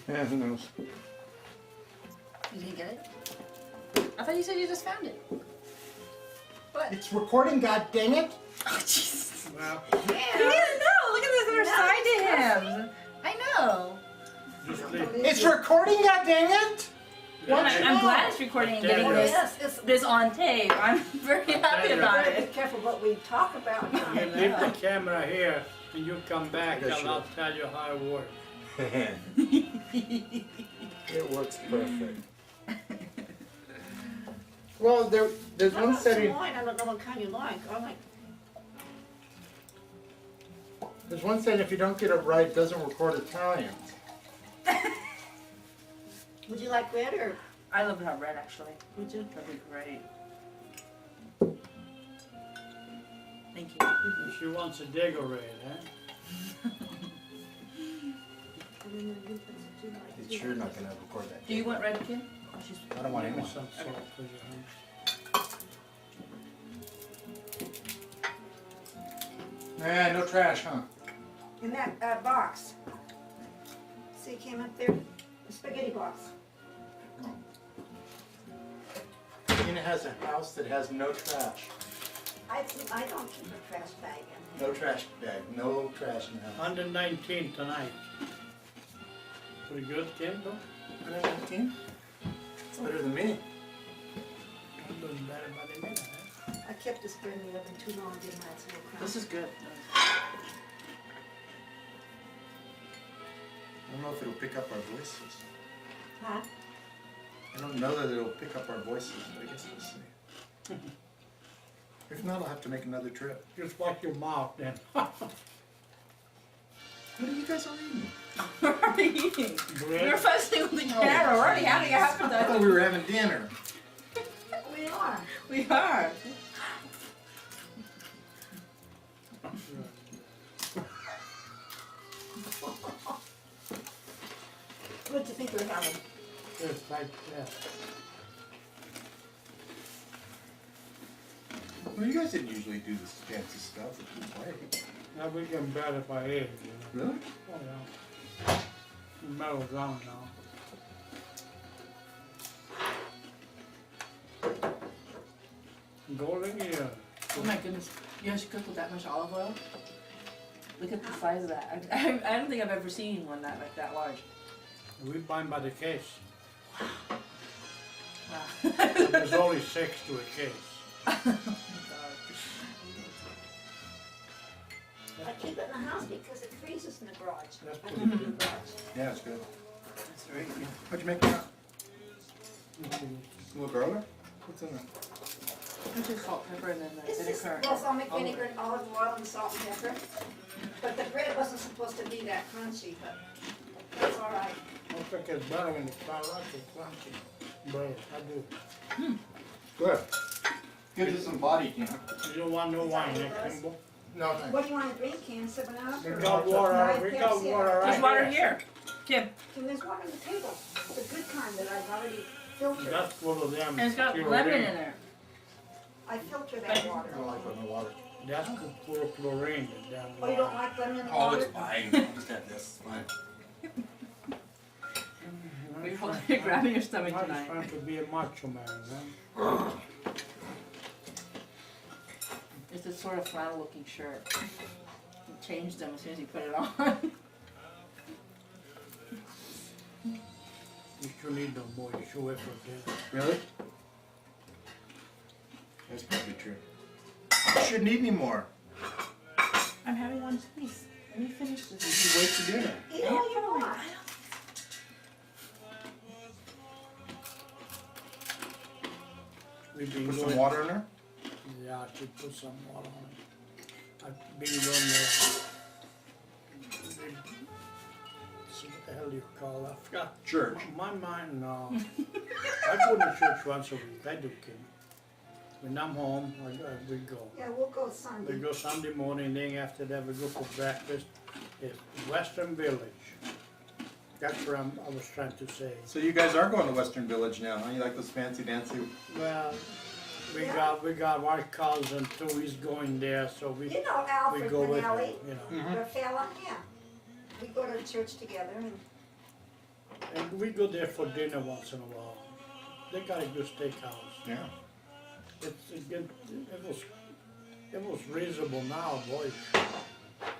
Yeah, who knows? You didn't get it? I thought you said you just found it. What? It's recording, god dang it! Oh, Jesus. Well, He didn't know. Look at this other side to him. I know. just leave. It's recording, god dang it! Well, I'm glad it's recording and getting this on tape. I'm very happy about Be it. careful what we talk about. You leave the camera here and you come back and I'll tell you how it works. It works perfect. Well, there's one setting. I don't know what kind you like. I like. There's one setting. If you don't get it right, it doesn't record Italian. Would you like red or? I love to have red actually. Would you? That'd be great. Thank you. She wants a Dago-Ray, huh? It's sure not gonna record that. Do you want red too? Oh, she's... I don't want Give me anyone. some salt, please, huh? No trash, huh? In that box. See, it came up there. The spaghetti box. Tina has a house that has no trash. I don't keep a trash bag in there. No trash bag. No trash in the house. 119 tonight. Pretty good, Kim, though? 119? It's better than me. I'm doing better by the minute, huh? I kept this bread in the oven too long, didn't I? It's a little crumbly. This is good. I don't know if it'll pick up our voices. Huh? I don't know that it'll pick up our voices, but I guess we'll see. If not, I'll have to make another trip. Just watch your mouth then. What are you guys all eating? We're already eating. We're Bread. fussing with the camera. We're already having half of I thought that. we were having dinner. We are. We are. What do you think we're having? Just like that. Well, you guys didn't usually do this fancy stuff with the plate. Now we can bet if I ate, you know. Really? Oh, yeah. The metal's on now. Golden ear. Oh my goodness. You guys cook with that much olive oil? Look at the size of that. I don't think I've ever seen one like that large. We buy 'em by the case. Wow. There's only 6 to a case. I keep it in the house because it freezes in the garage. That's I pretty keep it in good. the garage. Yeah, it's good. That's very good. What'd you make now? A little garlic? What's in there? It's just salt, pepper, and then the This is vinegar. balsamic vinegar and olive oil and salt and pepper. But the bread wasn't supposed to be that crunchy, but that's all right. I think it's better when it's not like a crunchy bread. I do. Good. Gives it some body, Tina. You don't want no wine, eh, Kimball? No, thanks. What do you want to drink, Ken? 7-Up? We or- got water, we got water right There's water here. Kim. Ken, there's water on the table. It's a good kind that I've already filtered. That's full of them. And it's got lemon in there. I filter that water. I don't like lemon water. That's full of chlorine, the damn Oh, you don't water. like lemon Oh, water? it's fine. I'll just have this. It's fine. You're grabbing your stomach I was tonight. trying to be a macho man, huh? It's this sort of flannel looking shirt. He changed them as soon as he put it on. You should need no more, you should wait for this. Really? That's probably true. You shouldn't eat any more. I'm having one piece. Let me finish You this. should wait for dinner. Eat all you want. We've been Put some going- water in there. Yeah, I should put some water on it. I've been going there. What the hell do you call that? I forgot. Church. My mind, no. I go to church once a week, I do, kid. When I'm home, we go. Yeah, we'll go We Sunday. go Sunday morning, then after that we go for breakfast. It's Western Village. That's where I was trying to say. So you guys are going to Western Village now, huh? You like those fancy dancy? Well, we Yeah. got our cousin too, he's going there, so we You know we Alfred go with him, Manelli, you know. the fella, yeah. We go to church together and And we go there for dinner once in a while. They got a good steakhouse. Yeah. It was reasonable now, boy.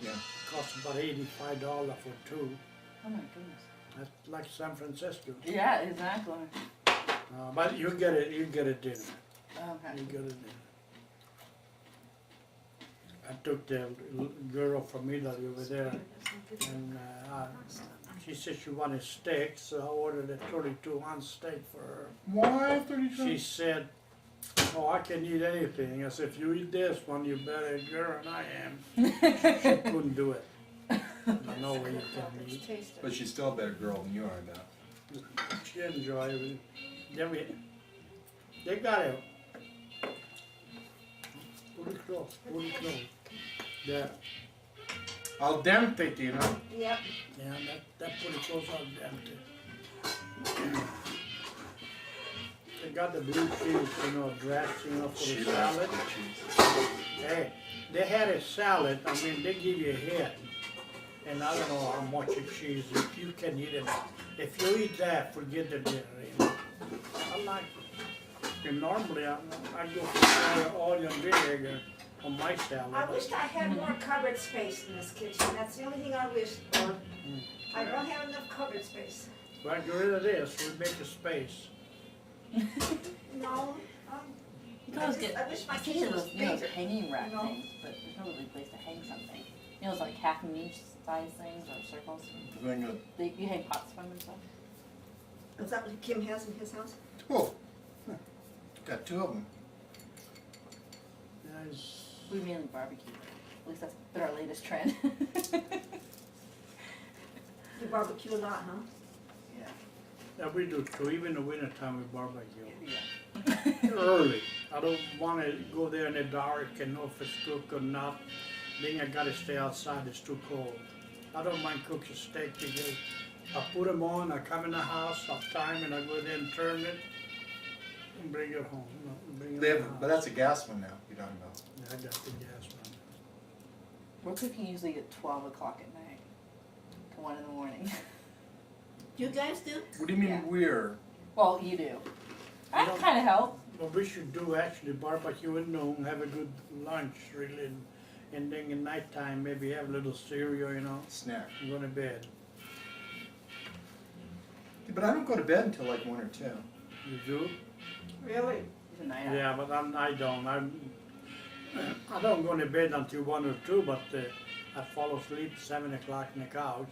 Yeah. It costs about $85 for two. Oh my goodness. That's like San Francisco. Yeah, exactly. But you get it dinner. Okay. You get it dinner. I took the girl from Italy over there, and she said she wanted steak, so I ordered a 32-ounce steak for her. Why 32? She said, "Oh, I can eat anything." I said, "If you eat this one, you're better girl than I am." She couldn't do it. No way you can eat. But she's still a better girl than you are, now. She enjoyed it. Then they got it. Pretty close. Yeah, Al dente, you know. Yep. yeah, that pretty close al dente. They got the blue cheese, dressing for the salad. Hey, they had a salad. I mean, they give you a head, and I don't know how much of cheese you can eat it. If you eat that, forget the dinner. I like it. And normally I go for oil and vinegar on my salad. I wished I had more cupboard space in this kitchen. That's the only thing I wish for. I don't have enough cupboard space. Well, get rid of this. We make a space. No. You can always get, I wish my I see kitchen those, was those bigger. hanging rack No. things, but there's no really place to hang something. Those like half an inch size things or circles. You hang pots from and stuff. Is that what Kim has in his house? Oh, got two of them. Nice. We mainly barbecue. At least that's been our latest trend. You barbecue a lot, huh? Yeah. Yeah, we do too. Even in the wintertime we barbecue. Yeah. Early. I don't want to go there in the dark and know if it's cooked or not. Then I gotta stay outside. It's too cold. I don't mind cooking steak because I put them on. I come in the house, I time, and I go there and turn it and bring it home. Bring it They in have, the but house. that's a gas one now. You're talking about. Yeah, I got the gas one. We're cooking usually at 12 o'clock at night to 1 in the morning. You guys do? What do you mean Yeah. we're? Well, you do. I don't- kind of help. What we should do actually barbecue at noon, have a good lunch really, and then at nighttime maybe have a little cereal, Snack. and go to bed. But I don't go to bed until like 1 or 2. You do? Really? He's a night owl. Yeah, but I don't. I don't go to bed until 1 or 2, but I fall asleep 7 o'clock on the couch.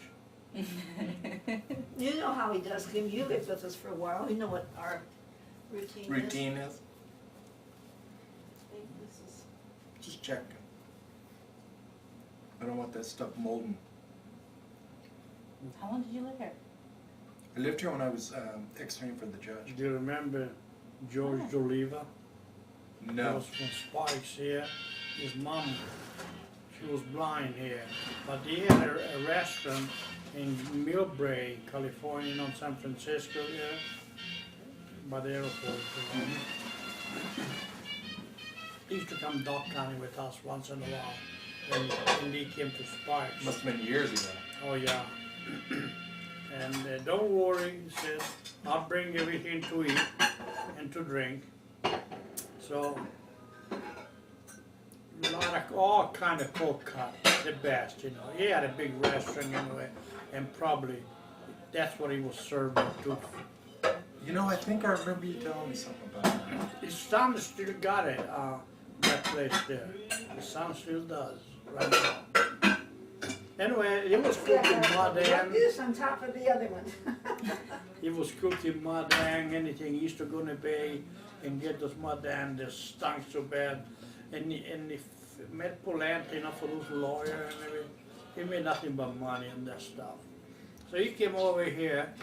You know how he does, Kim. You lived with us for a while. You know what our routine is. Routine is This is. just checking. I don't want that stuff molding. How long did you live here? I lived here when I was externing for the judge. Do you remember George D'Oliva? That No. was from Spikes here. His mom, she was blind here. But he had a restaurant in Millbrae, California, on San Francisco here, by the airport. He used to come dog counting with us once in a while, and he came to Spikes. Must have been years ago. Oh yeah. And don't worry, he said, I'll bring everything to eat and to drink. So, all kind of cold cut, the best, He had a big restaurant anyway, and probably that's what he was serving too. You know, I think I remember you telling me something about that. His son still got it, that place there. His son still does, right now. Anyway, he was cooking madang. This on top of the other one. He was cooking madang, anything. He used to go in the bay and get those madang that stunk so bad. And he met Polante, for those lawyers and everything. He made nothing but money and that stuff. So he came over here.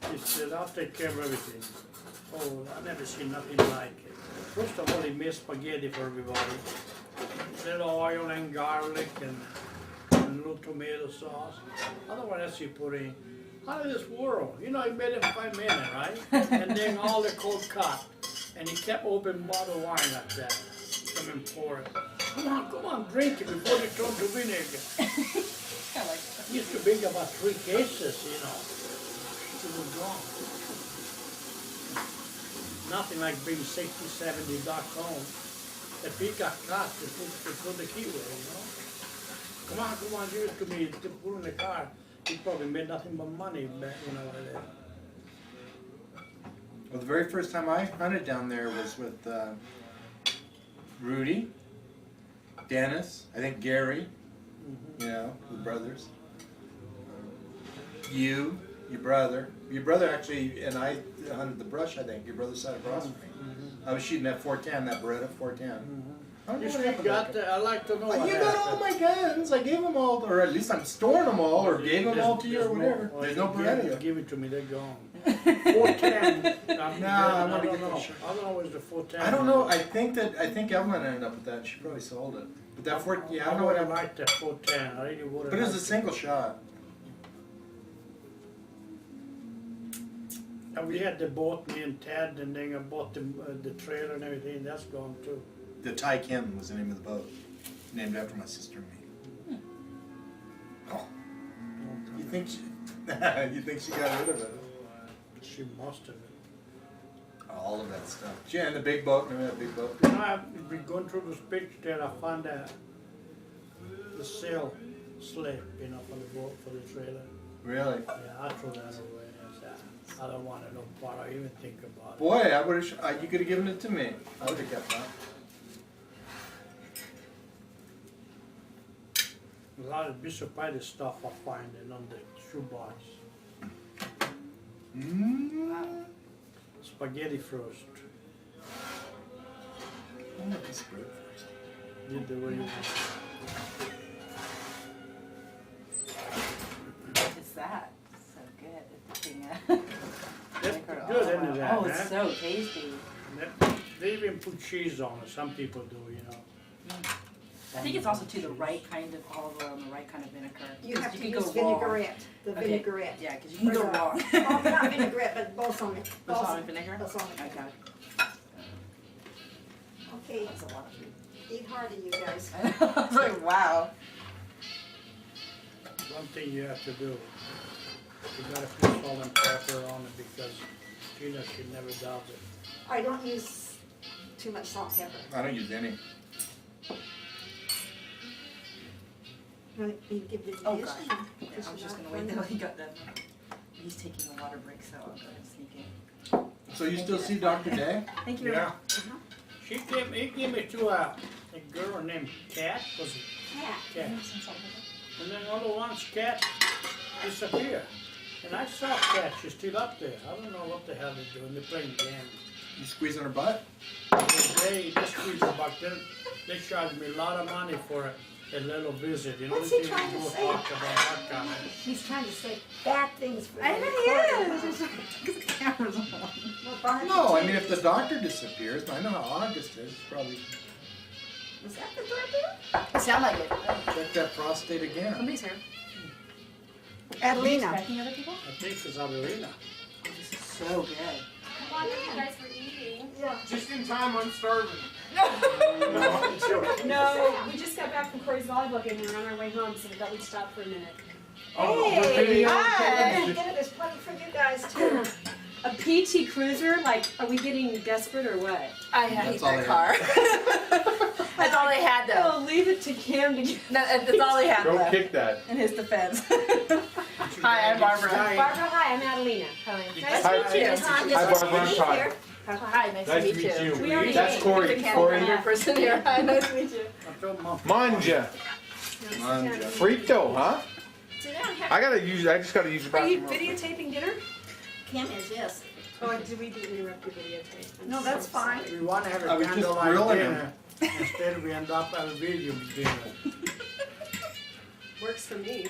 He said, I'll take care of everything. Oh, I never seen nothing like it. First of all, he made spaghetti for everybody. Little oil and garlic and a little tomato sauce. Otherwise, he put in, how did this world? He made it in 5 minutes, right? And then all the cold cut. And he kept open bottle of wine like that. Come and pour it. Come on, drink it before you turn to vinegar. I like that. He used to bring about 3 cases, it was gone. Nothing like bring 60, 70 ducks home. If he got caught, they put the key away, you know. Come on, give it to me, to put in the car. He probably made nothing but money back, you know, like that. Well, the very first time I hunted down there was with Rudy, Dennis, I think Gary, you know, the brothers. You, your brother actually, and I hunted the brush, I think. Your brother sat across from me. I was shooting that 410, that Beretta 410. I don't know what happened back there. I like to know what You got all my guns. I gave them all, or at least I'm storing them all, or gave them all to you, or whatever. There's no Beretta. Give it to me, they're gone. 410. No, I want to get know. that shot. I don't know where's the 410. I don't know. I think Evelyn ended up with that. She probably sold it. But that 410, yeah, I don't know what I happened. like that 410. I really would have. But it was a single shot. And we had the boat, me and Ted, and then I bought the trailer and everything. That's gone too. The Tai Kim was the name of the boat, named after my sister and me. Oh, you think she? You think she got rid of it? She must have. All of that stuff. Yeah, and the big boat. Remember that big boat? You know, I've been going through this picture there. I found the sail slip, you know, for the boat, for the trailer. Really? Yeah, I threw that away. I don't want to know part. I even think about it. Boy, I would have. You could have given it to me. I would have kept that. A lot of be surprised the stuff I find on the shoebox. Mmm. Spaghetti first. I'm not this bread first. Did the way you What is that? So good. It's the thing. That's Vinegar. good, isn't it, Oh, man? it's so tasty. They even put cheese on it. Some people do, you know. I think it's also too the right kind of olive oil and the right kind of vinegar. You 'Cause have to could use go wrong. vinaigrette, the Okay. vinaigrette. Yeah, because you can go wrong. Oh, not vinaigrette, but balsamic. Balsamic vinegar? Balsamic. Okay. Okay, That's a lot of food. eat hearty, you guys. I was like, wow. One thing you have to do, you gotta put salt and pepper on it because Gina, she never does it. I don't use too much salt and pepper. I don't use any. You give it Oh, this gosh. one. Yeah, I was just gonna wait till he got done. He's taking a water break, so I'll go ahead and sneak in. So you still see Dr. Day? Thank you. Yeah. He gave me to a girl named Cat, was it? Yeah. Cat. And then all at once Cat disappeared. And I saw Cat, she's still up there. I don't know what the hell they're doing, they're playing games. You squeezing her butt? They squeezed the buck. They charged me a lot of money for a little visit. You know, What's they he didn't trying to go say? talk about that kind of. He's trying to say bad things for I the know recording. he is. Because the camera's on. Well, Barney, No, I mean if the doctor disappears, I know how August is. Probably Was that the door It sound like it. check that prostate again. Somebody's here. there? Adelina. Expecting other people? I think it's Adelina. This is so good. Come on, you guys were eating. Yeah. Just in time, I'm starving. No, we just got back from Corey's volleyball game. We're on our way home, so we thought we'd stop for a minute. Hey, hi. There's plenty for you guys too. A PT Cruiser? Like, are we getting desperate or what? I hate That's all that they car. That's all they had though. Oh, leave it to Cam to get. That's all they had Don't left. kick that. In his defense. Hi, I'm Barbara. Barbara, hi, I'm Adelina. Hi. Nice Hi. to meet you. Hi, Barbara. I'm Todd. Hi, nice to meet you. We already That's ate. Corey. The Corey. camera person here. Hi, nice to meet you. I told Mom. Manja. Manja. Frito, huh? Sit down, have- I just gotta use the Are you bathroom. videotaping dinner? Kim is, yes. Oh, did we interrupt your videotape? I'm No, that's so fine. sorry. We want to have I a was just candlelight grilling dinner. Instead, we end up at a video dinner. Works for me.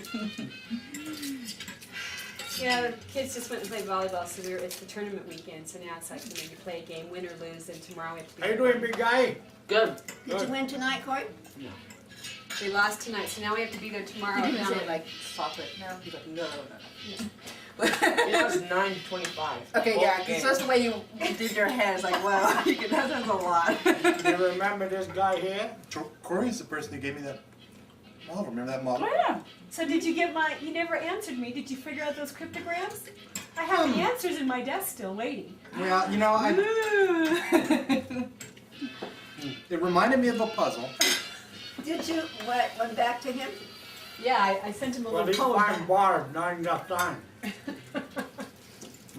Yeah, the kids just went and played volleyball, so it's the tournament weekend, so now it's like, you know, you play a game, win or lose, and tomorrow we have to be. How you doing, big guy? Good. Did you win tonight, Corey? They lost tonight, so now we have to be there tomorrow. He at didn't say 9. like stop it. No. He's like no. It was 9 to 25. Okay, yeah, because just the way you did your hands, like, wow, that's a lot. You remember this guy here? Corey's the person who gave me that model. Remember that model? Yeah. So did you get my, you never answered me, did you figure out those cryptograms? I have the answers in my desk still waiting. Well, you know, it reminded me of a puzzle. Did you, what, went back to him? Yeah, I sent him a Well, little he's poem. fine Barb, now you got time.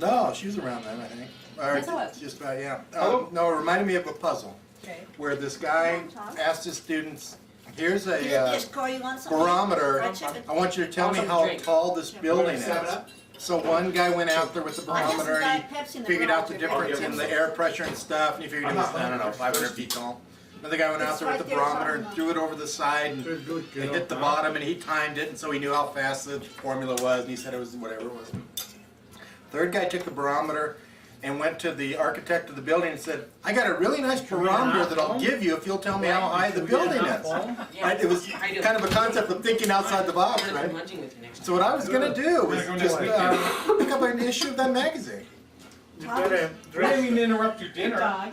No, she was around then, I think. Or Yes, I was. just about, yeah. Hello? No, it reminded me of a puzzle Okay. where this guy asked his students, here's a Yes, Corey, you want something? barometer. Fried chicken? I want you to tell me how tall this building is. So one guy went out there with the barometer and he figured out the difference in the air pressure and stuff, and he figured it was, I don't know, 500 feet tall. Another guy went out there with the barometer and threw it over the side and Good, good, it hit the bottom and he timed it, and so he knew how fast the formula was, and he said it was whatever it was. Third guy took the barometer and went to the architect of the building and said, I got a really nice barometer that I'll give you if you'll tell me how high the building is. Right? It was kind of a concept of thinking outside the box, I'm right? lunching with you next So what I was gonna do was just pick up an issue of that magazine. You better I didn't mean to interrupt your dinner. Dog.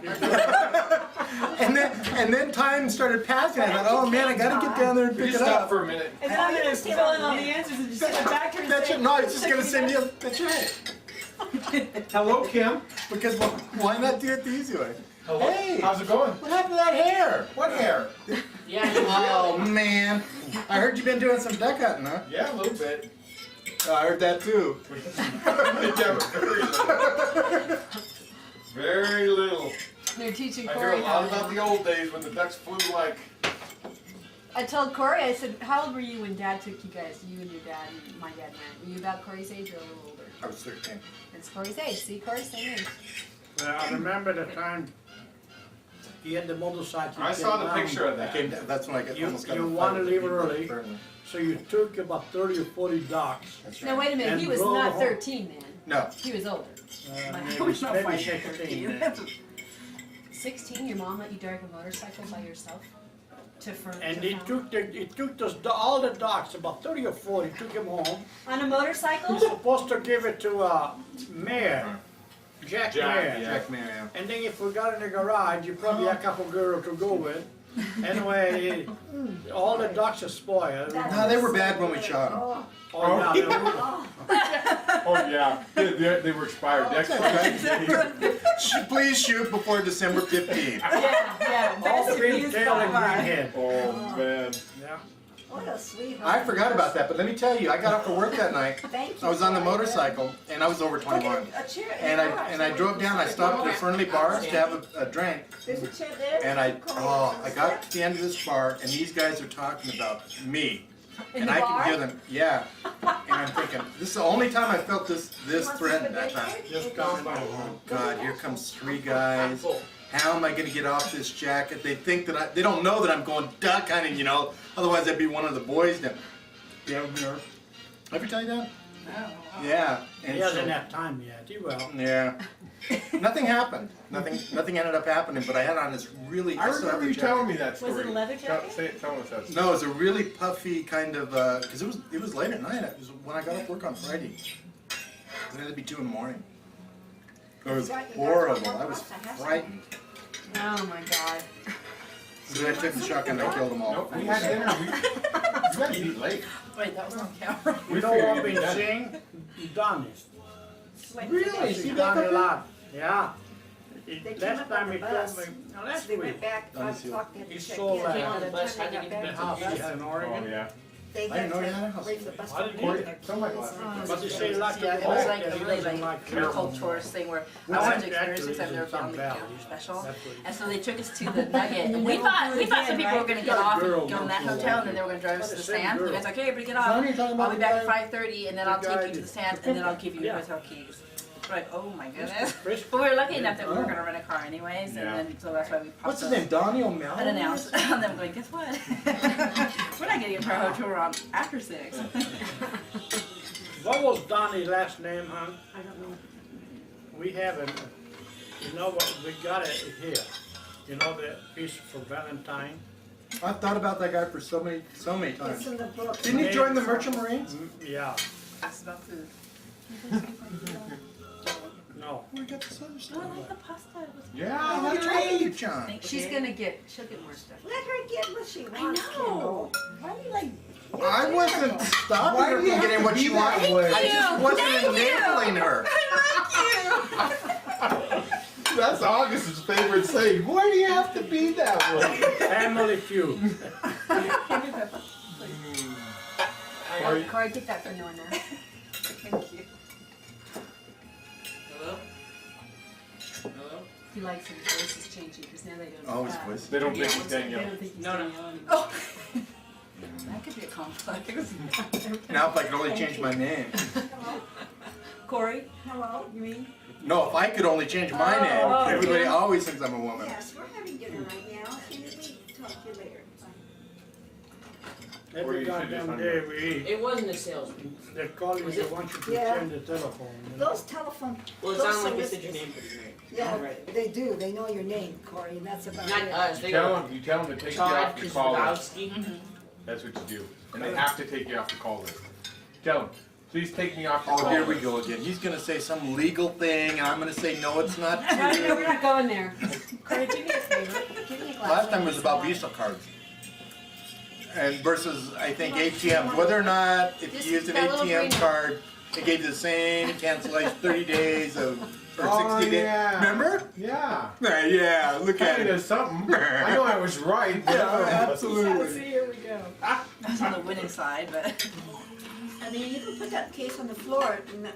And then time started passing. I thought, oh man, I gotta get down there and We pick just it stop up. for a minute. And then I'm gonna fill in all the answers and just send it back to her and That's say. it. No, I was just gonna send you. That's right. Hello, Kim. Because why not do it the easy way? Hello. Hey. How's it going? What happened to that hair? What hair? Yeah, Oh man, I heard you've been doing some duck hunting, huh? Yeah, a little bit. Oh, I heard that too. Yeah, very little. Very little. They're teaching I hear Corey a how lot about the old days when the ducks flew like. I told Corey, I said, how old were you when Dad took you guys, you and your dad and my dad went? Were you about Corey's age or a little older? I was 13. It's Corey's age. See, Corey's same age. I remember the time he had the motorcycle. I came saw the down. picture of I that. came down, that's when I got You- almost got you in a wanna fight with leave the early? people apparently. So you took about 30 or 40 ducks. That's No, right. wait a minute. And He was drove not home. 13 then. No, He was older. Maybe 16 then. 16. Your mom let you drive a motorcycle by yourself to Fern. And to he Fountain? took all the ducks, about 30 or 40, took them home. On a motorcycle? He's supposed to give it to Mayor, Jack Mayer. yeah. Jack Man, yeah. And then he forgot in the garage, you probably had a couple girls to go with. Anyway, all the ducks are spoiled. No, they were bad when we shot them. Oh, Oh, yeah, they were- Oh yeah, they were expired. Please shoot before December 15th. Yeah. all Best green abused tail and by- green head. Oh man. Yeah. what a sweetheart. I forgot about that, but let me tell you, I got off for work that night. Thank you. I was on the Corey. motorcycle, and I was over Look 21. at a chair. And I drove down. I stopped at a friendly bar to have a drink, There's a chair there. and I Corey, got to the end of this bar, and these guys are talking about me, In and the I bar? can hear them. Yeah, and I'm thinking, this is the only time I felt this You want threatened some that time. bacon? Just coming by. Oh God, here comes three guys. How am I gonna get off this jacket? They think that they don't know that I'm going duck hunting, you know. Otherwise, I'd be one of the boys. Then, yeah, have you tell you that? Yeah. He And hasn't so, had time yet, he will. yeah. Nothing happened. Nothing ended up happening. But I had on this really. I still have remember the you jacket. telling me that story. Was it a leather jacket? Tell us that story. No, it was a really puffy kind of. Because it was late at night. It was when I got off work on Friday. It had to be 2 in the morning. It was horrible. I was frightened. Oh my God. So then I took the shotgun and I killed them all. Nope, we had dinner. You gotta eat late. Wait, that was on camera. You know what I've been seeing? Donnie. Really? I see Donnie a lot. Yeah. They came Last up time on he the told bus. me, no, last They week, went back, Let me 5 see. o'clock, they had to He check saw in. that. Came on the By bus, time had to they get got to back the house to the he bus, had in Oh Oregon. yeah. they I didn't had know you had a to house. leave the bus How did stop. you- Tell my class. But they say like Yeah, it was like a really doesn't like careful. cool tourist thing where I Well, wanted to that experience actually this. I've is never in been on some the valleys. calendar special. That's what he- And so they took us to the Nugget, and And we then thought we'll do some again, people were right? gonna get Got a off girl and go in that not so hotel, long. and then they were gonna drive us Got to the the same stand. girl. The guy's like, "Okay, bring it Son, off. you're talking I'll about be the back guy- at 5:30, and then I'll the take guy you to the that- stand, and then I'll give you your Yeah. hotel keys." We're like, "Oh my goodness!" Fish- But we were lucky enough that we were Oh. gonna rent a car anyways, Yeah. and then so that's why we popped What's his up name? Donnie O'Malley? unannounced. And then we're like, "Guess what? We're not getting into our hotel room after 6." What was Donnie's last name, huh? I don't know. We have him, you know what, we got it here. You know the piece for Valentine? I've thought about that guy for so many It's times. in the book. Didn't he join the Merchant Marines? Yeah, It's about food. no. We got this other Oh, stuff. I like the pasta. It was- Yeah. That's right, John. Thank She's you. gonna get. She'll get more stuff. Let her get what she I wants, know. Kendall. Why do you like? I wasn't stopping Why her do you from have getting to what be she that wanted. way? I just wasn't enabling her. That's August's favorite saying. Why do you have to be that way? Family feud. Corey, take that for knowing that. Thank you. Hello? Hello? He likes his voice is changing because now they don't. Oh, his voice. They don't think he's They Danielle. don't think he's No, no. Danielle anymore. Oh. That could be a complex. Now if I could only change my name. Corey, Hello? you mean? No, if I could only change my name. Oh, Everybody yeah. always thinks I'm a woman. Yes, we're having dinner right now. Can we talk to you later? Or Every you should just goddamn hang day up. we eat. It wasn't a salesman. They call you, they want you to Yeah. change the telephone. You know? Those telephone, Well, it those sounded like they said solicitors- your name pretty great. Yeah, Right. they do. They know your name, Corey, and that's about Not it. us, they Tell go them, you tell them to take you Todd off the call list. Kozlowski. That's what you do. And they have to take you off the call list. Tell them, please take me off the Oh, call here we list. go again. He's gonna say some legal thing, and I'm gonna say, no, it's not No, true. no, we're not going there. Corey, do me a favor. Give me a glass. Last time of was about water. Visa cards. And versus, I think, ATMs, whether or not if Just you used an that little ATM green- card, it gave you the same cancellation, 30 days of, or 60 Oh, days. yeah. Remember? Yeah. Yeah, look at Kind it. of something. I know I was right. Yeah, Yeah, absolutely. see, here we go. That's on the winning side, but. I mean, you can put that case on the floor and not.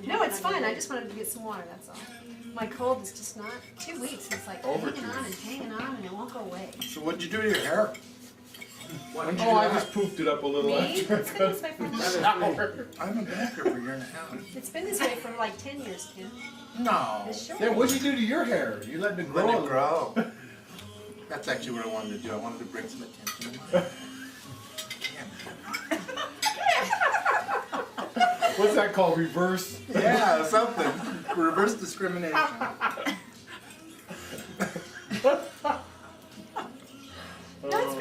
No, it's fine. I just wanted to get some water, that's all. My cold is just not, 2 weeks, it's like hanging on and it won't go away. So what'd you do to your hair? When'd you Oh, do I that? just poofed it up a little Me? after. It's been this way for a That long is time. me. I've been back here for a year and a half. It's been this way for like 10 years, Kim. No. It's short. Yeah, what'd you do to your hair? You let it grow. Let a it little. grow. That's actually what I wanted to do. I wanted to bring some attention. What's that called? Reverse? Yeah, something. Reverse discrimination.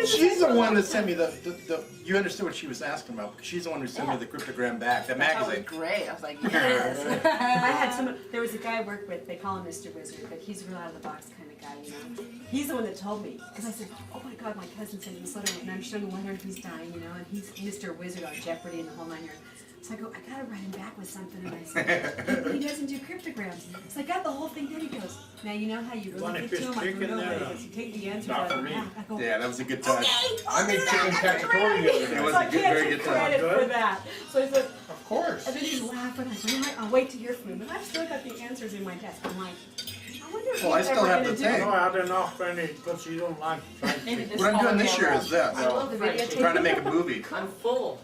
She's the one that sent me the you understood what she was asking about, because she's the one who sent me the cryptogram back, the That was magazine. great. I was like, yes. I had some, there was a guy I worked with, they call him Mr. Wizard, but he's a real out of the box kind of guy, you know. He's the one that told me, because I said, oh my God, my cousin sent me this letter, and I'm starting to wonder if he's dying, you know, and he's Mr. Wizard on Jeopardy and the whole 9 yards. So I go, I gotta write him back with something, and I said, but he doesn't do cryptograms. So I got the whole thing, then he goes, now you know how you Want really a get to him? I piece go, of no chicken way, there? because you take the answers Not out for of me. that. I go, Yeah, that was a good touch. I made chicken cacciatore the other It night. was so I a good, can't very take good touch. credit for that. So I said, Of course. and then he's laughing. I said, I'll wait to hear from him. But I've still got the answers in my desk. I'm like, I wonder if Well, I he's still ever have gonna the do thing. it. No, I had enough penny because you don't like fried Maybe chicken. this What I'm doing fall this year will is this. I love the Fried videotape. Trying to make a movie. I'm full.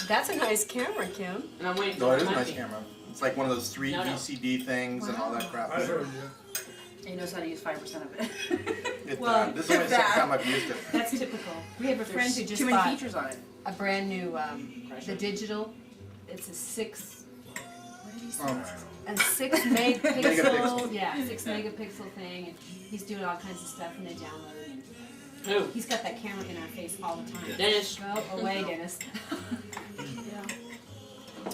That's a nice camera, Kim. And I'm waiting No, for it is a my nice thing. camera. It's like one of those 3 No, no. VCD things and all that crap. I heard you. He knows how to use 5% of it. Well, This is only the second time I've used it. That's typical. We have a friend There's who just too many bought features on it. a brand new, the digital. It's a 6. What did he say? Oh. A 6 megapixel. Megapixel. Yeah, 6 megapixel thing, and he's doing all kinds of stuff, and they download it. And Who? he's got that camera in our face all the time. Dennis. Go away, Dennis. Yeah.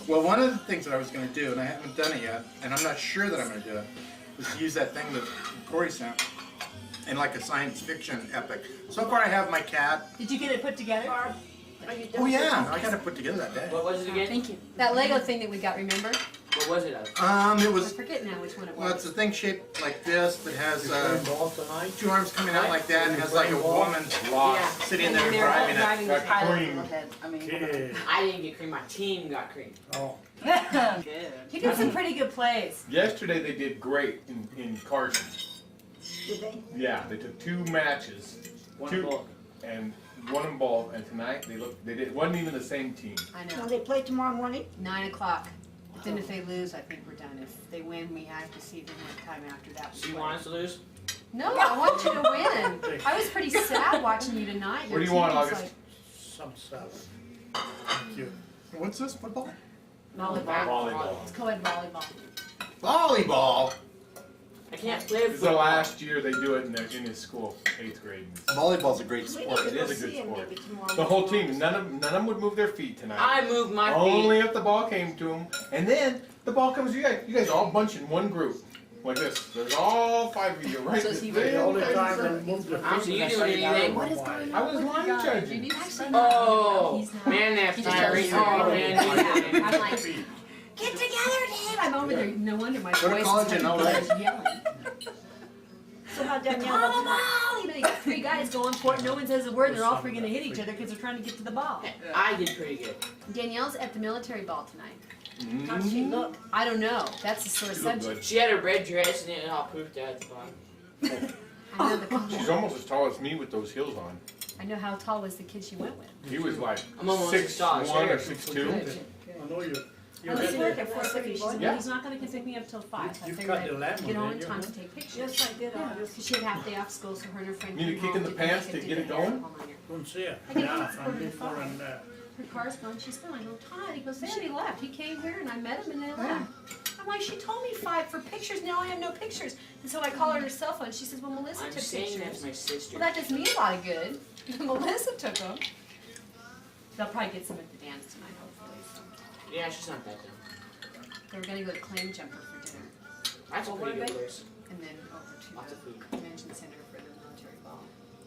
Well, one of the things that I was going to do, and I haven't done it yet, and I'm not sure that I'm going to do it, was to use that thing that Corey sent in like a science fiction epic. So far I have my cat. Did you get it put together? Barb, are you done? Oh yeah, I got it put together that day. What was it again? Thank you. That Lego thing that we got, remember? What was it of? It I was, forget now which one it well, it's was. a thing shaped like this that has You playing ball tonight? 2 arms coming out like that, and has like a woman Lost. sitting And there they're all driving it. driving Got the Pilot cream. little head. I mean, Yeah. I didn't get cream. My team got cream. Oh. good. He did some pretty good plays. Yesterday they did great in Carson. Did they? Yeah, they took 2 matches One Two. bulk. and won them both. And tonight they did. It wasn't even the same team. I Now know. they play tomorrow morning? 9 o'clock. But then if they lose, I think we're done. If they win, we have to see if they have time after that. So you want us to lose? No, I want you to win. I was pretty sad watching you tonight. What do you want, Your team's August? Some salad. Thank you. What's this, football? Like volleyball. Volleyball. It's co-ed volleyball. Volleyball! I can't play This is the football. last year they do it in his school, 8th grade. Volleyball's a great We sport. need to It go is a good see 'em sport. maybe tomorrow The whole morning. team, none of them would move their feet tonight. I moved my feet. Only if the ball came to them. And then the ball comes to you guys all bunch in one group. Like this. There's all 5 of you right So he there. The only time they move the I'm fish, you that's doing how anything? know What is why. I was line judging. Oh, He's not. man, that He just fiery. tells you. Oh, man. I'm like, get together, Dave. I'm over there. No wonder my Go to voice college is in coming LA. because I'm yelling. So how Danielle Ball, looks like? ball! You know, you got 3 guys going for it. No one says a word. They're all freaking to hit each other because they're trying to get to the ball. I did pretty good. Danielle's at the military ball tonight. How'd she look? I don't know. That's a sore She looked subject. good. She had her red dress and it all poofed out at the bottom. I know, the, She's almost as tall as me with those heels on. I know how tall was the kid she went with. He was like I'm almost as tall as 6'1" her. or 6'2". I know you. I was working at 4:30. She said, Yeah. well, he's not gonna pick me up till 5. So I You figured cut the I'd lemon, get home in didn't time you? to take pictures. Yes, I did. Yeah, because she had half day off school, so her and her friend Need a came kick home, in the did pants makeup, to did get it her hair. going? Hold on here. Don't see it. I think Yeah, it's I'm quarter to before 5. and that. Her car's gone, she's gone. I go, Todd, he goes, Sandy left. He came here and I met him and they left. I'm like, she told me 5 for pictures, now I have no pictures. And so I call her on her cell phone, she says, well, Melissa I'm took saying that pictures. to my sister. Well, that does me a lot of good. Melissa took them. They'll probably get some at the dance tonight, hopefully. So. Yeah, she's not that dumb. They were gonna go to Claim Jumper for dinner That's a pretty good place. and then over to Lots of the food. convention center for the military ball.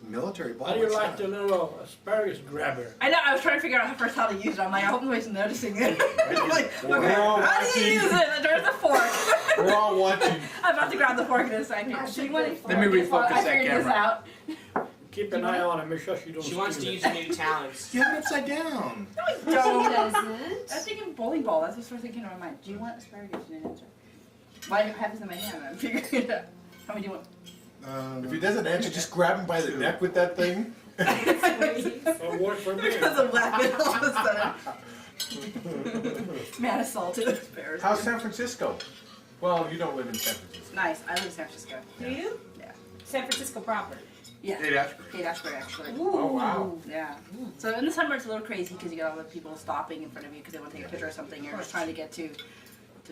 Military ball. How do you what's like that? the little asparagus grabber? I know, I was trying to figure out first how to use it. I'm like, I hope nobody's noticing it. I'm like, okay, We're all how do you watching. use it? And there's a fork. We're all watching. I'm about to grab the fork in a second. I She should wanted go Let me refocus I that figured this camera. out. Keep an eye on it, make sure she don't She wants to steal use it. her new talents. You have it upside down. She doesn't. I was thinking bowling ball. That's what's thinking in my mind. Do you want asparagus? You didn't answer. Why do you have this in my hand? I'm figuring it out. How many do you want? If he doesn't answer, just grab him by the neck with that thing. It worked for me. Because I'm laughing all of a sudden. Man assaulted asparagus. How's San Francisco? Well, you don't live in San Francisco. Nice. I live in San Francisco. Do you? Yeah. San Francisco proper. Yeah. Hey, Ashbury. Kate Ashbury, actually. Oh, wow. Yeah. So in the summer it's a little crazy because you got all the people stopping in front of you because they want to take a picture or something. You're just trying to get to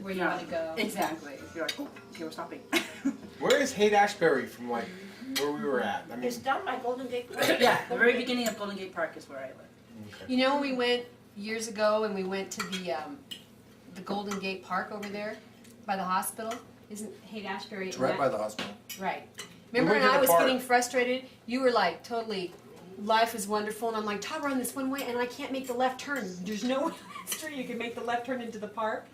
Where you wanna go. Exactly. You're like, oh, okay, we're stopping. Where is Haight Ashbury from like where we were at? I mean, It's down by Golden Gate Park. Yeah, the very beginning of Golden Gate Park is where I live. You know when we went years ago and we went to the Golden Gate Park over there by the hospital? Isn't Haight Ashbury? It's right by the hospital. Right. We Remember went when to I the was park. getting frustrated? You were like totally, life is wonderful, and I'm like, Todd, we're on this one way, and I can't make the left turn. There's no way on the street you can make the left turn into the park.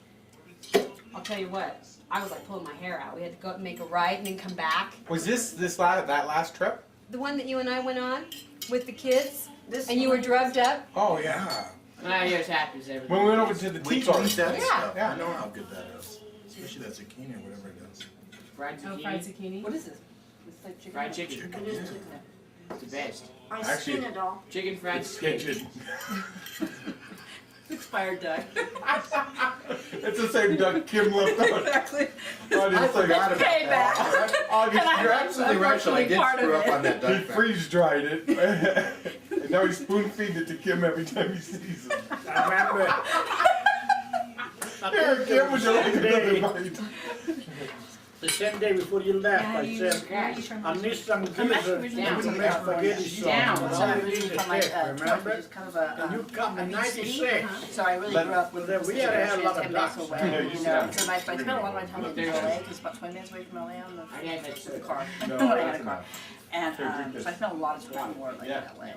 I'll tell you what, I was like pulling my hair out. We had to go make a right and then come back. was that last trip? The one that you and I went on with the kids, This and you were one- drugged up. Oh yeah. When I hear happens, everything. When we went over to the tea Wait till you garden. eat that Yeah. stuff. Yeah. I know how good that is. Especially that zucchini or whatever it is. Fried Oh, zucchini. fried zucchini. What is this? It's like chicken. Fried chicken. Chicken, It is yeah. chicken. It's the best. I Actually- skin it all. Chicken fried It's zucchini. kitchen. Expired duck. It's the same duck Kim left out. Exactly. I forgot about Payback. that. August, And I You're was absolutely right, though. I did part of screw up it. on that he duck. fact. freeze dried it. And now he's spoon feeding it to Kim every time he sees it. I remember. Here, Kim, would you like another Day, bite? the same day before you left, Yeah, I you- said, yeah, you turned I my- need some I'm actually gizzard originally Down. to from make spaghetti sauce. Down. but So I I'm need originally the from like tip, Torrance, remember? which is kind of a And you come in a beach city. 96. So I really But- grew up with but the we had to have a lot of 10 minutes ducks. away. Yeah, you You used know, to have- so I spent a lot of my time in There's- LA because it's about 20 minutes away from LA on the, I had that with the car. No, When I had that's a car. enough. And Here, drink this. so I spent a lot of time more like Yeah. in LA.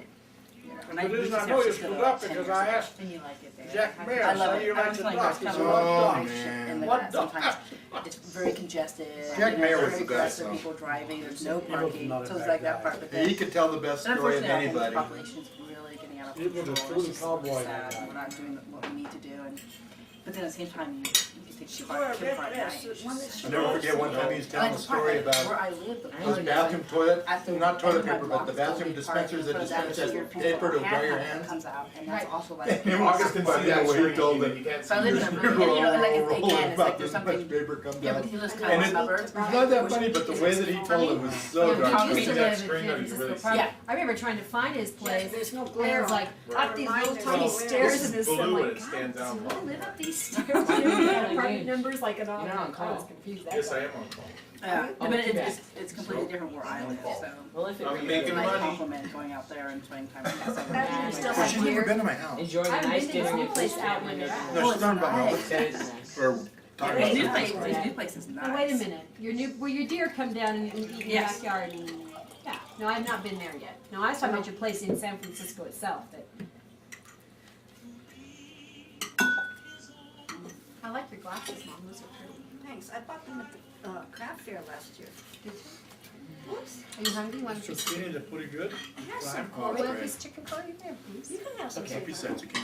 You know, and The moved reason to I San know you Francisco stood up about 10 because years I ago. asked And you like it there. Jack Mayer, I love so it. you I like was the telling you, duck. it's He kind said, of Oh, a what duck? relationship in man. that sometimes it's very congested. Jack you know, Mayer was very the best, aggressive though. people driving. There's no He was parking, not a so it's bad like that guy. part. But He then, could tell the best story of unfortunately, I think the anybody. population's really getting out of He was a control. true It's just cowboy, sad. that guy. We're not doing what we need to do, and but then at the same time, you can take She the wore a car red at dress, night. one that she I'll never wore. forget one time he was telling a story where about I live. The his bathroom toilet, at the not toilet end of my paper, block but the is Golden bathroom Gate Park, dispensers that and so dispense as your people paper to dry your hand hands. comes out, and that's Right. also like. And August didn't see that way he told it. So I live in a really, and you know, like, it's, again, it's like there's Much something, paper comes yeah, out. but he lives And kind of it- suburbs. It's not that funny, but the way that he told it was so Yeah, dark. we used to that live in screen San or you Francisco really- Park. Yeah. I remember trying to find his place. There's no And glare it was on like it. up these little Reminders tiny of stairs This and is this. I'm blue like, and it God, stands do out. I live up these stairs? Apartment numbers like it all. You're not on I call. was confused. That Yes, I guy. am on call. Yeah, Oh, but too bad. it's completely different where I live, so. Well, if it I'm rains, making It's a then nice money. compliment going out there and spending time with my son. Yeah, still Well, have she's never weird. been to my house. enjoy I the haven't nice been to dinner some and place place out when they're out. No, she's talking about my nice. That is nice. or talk His about new Christmas place, cards. his new place is nice. Oh, wait a minute, your deer come down and eat in your Yes. backyard and, yeah, no, I've not been there yet. No, I was talking about your place in San Francisco itself, that. I like your glasses, Mom, those are pretty. Thanks, I bought them at the craft fair last year. Did you? Whoops, Are you hungry? You want a piece? Zucchini, they're pretty good. I have some. Right. Oh, Want that's a great. piece of chicken curry there, please? You can have some. Okay, chicken. piece of zucchini.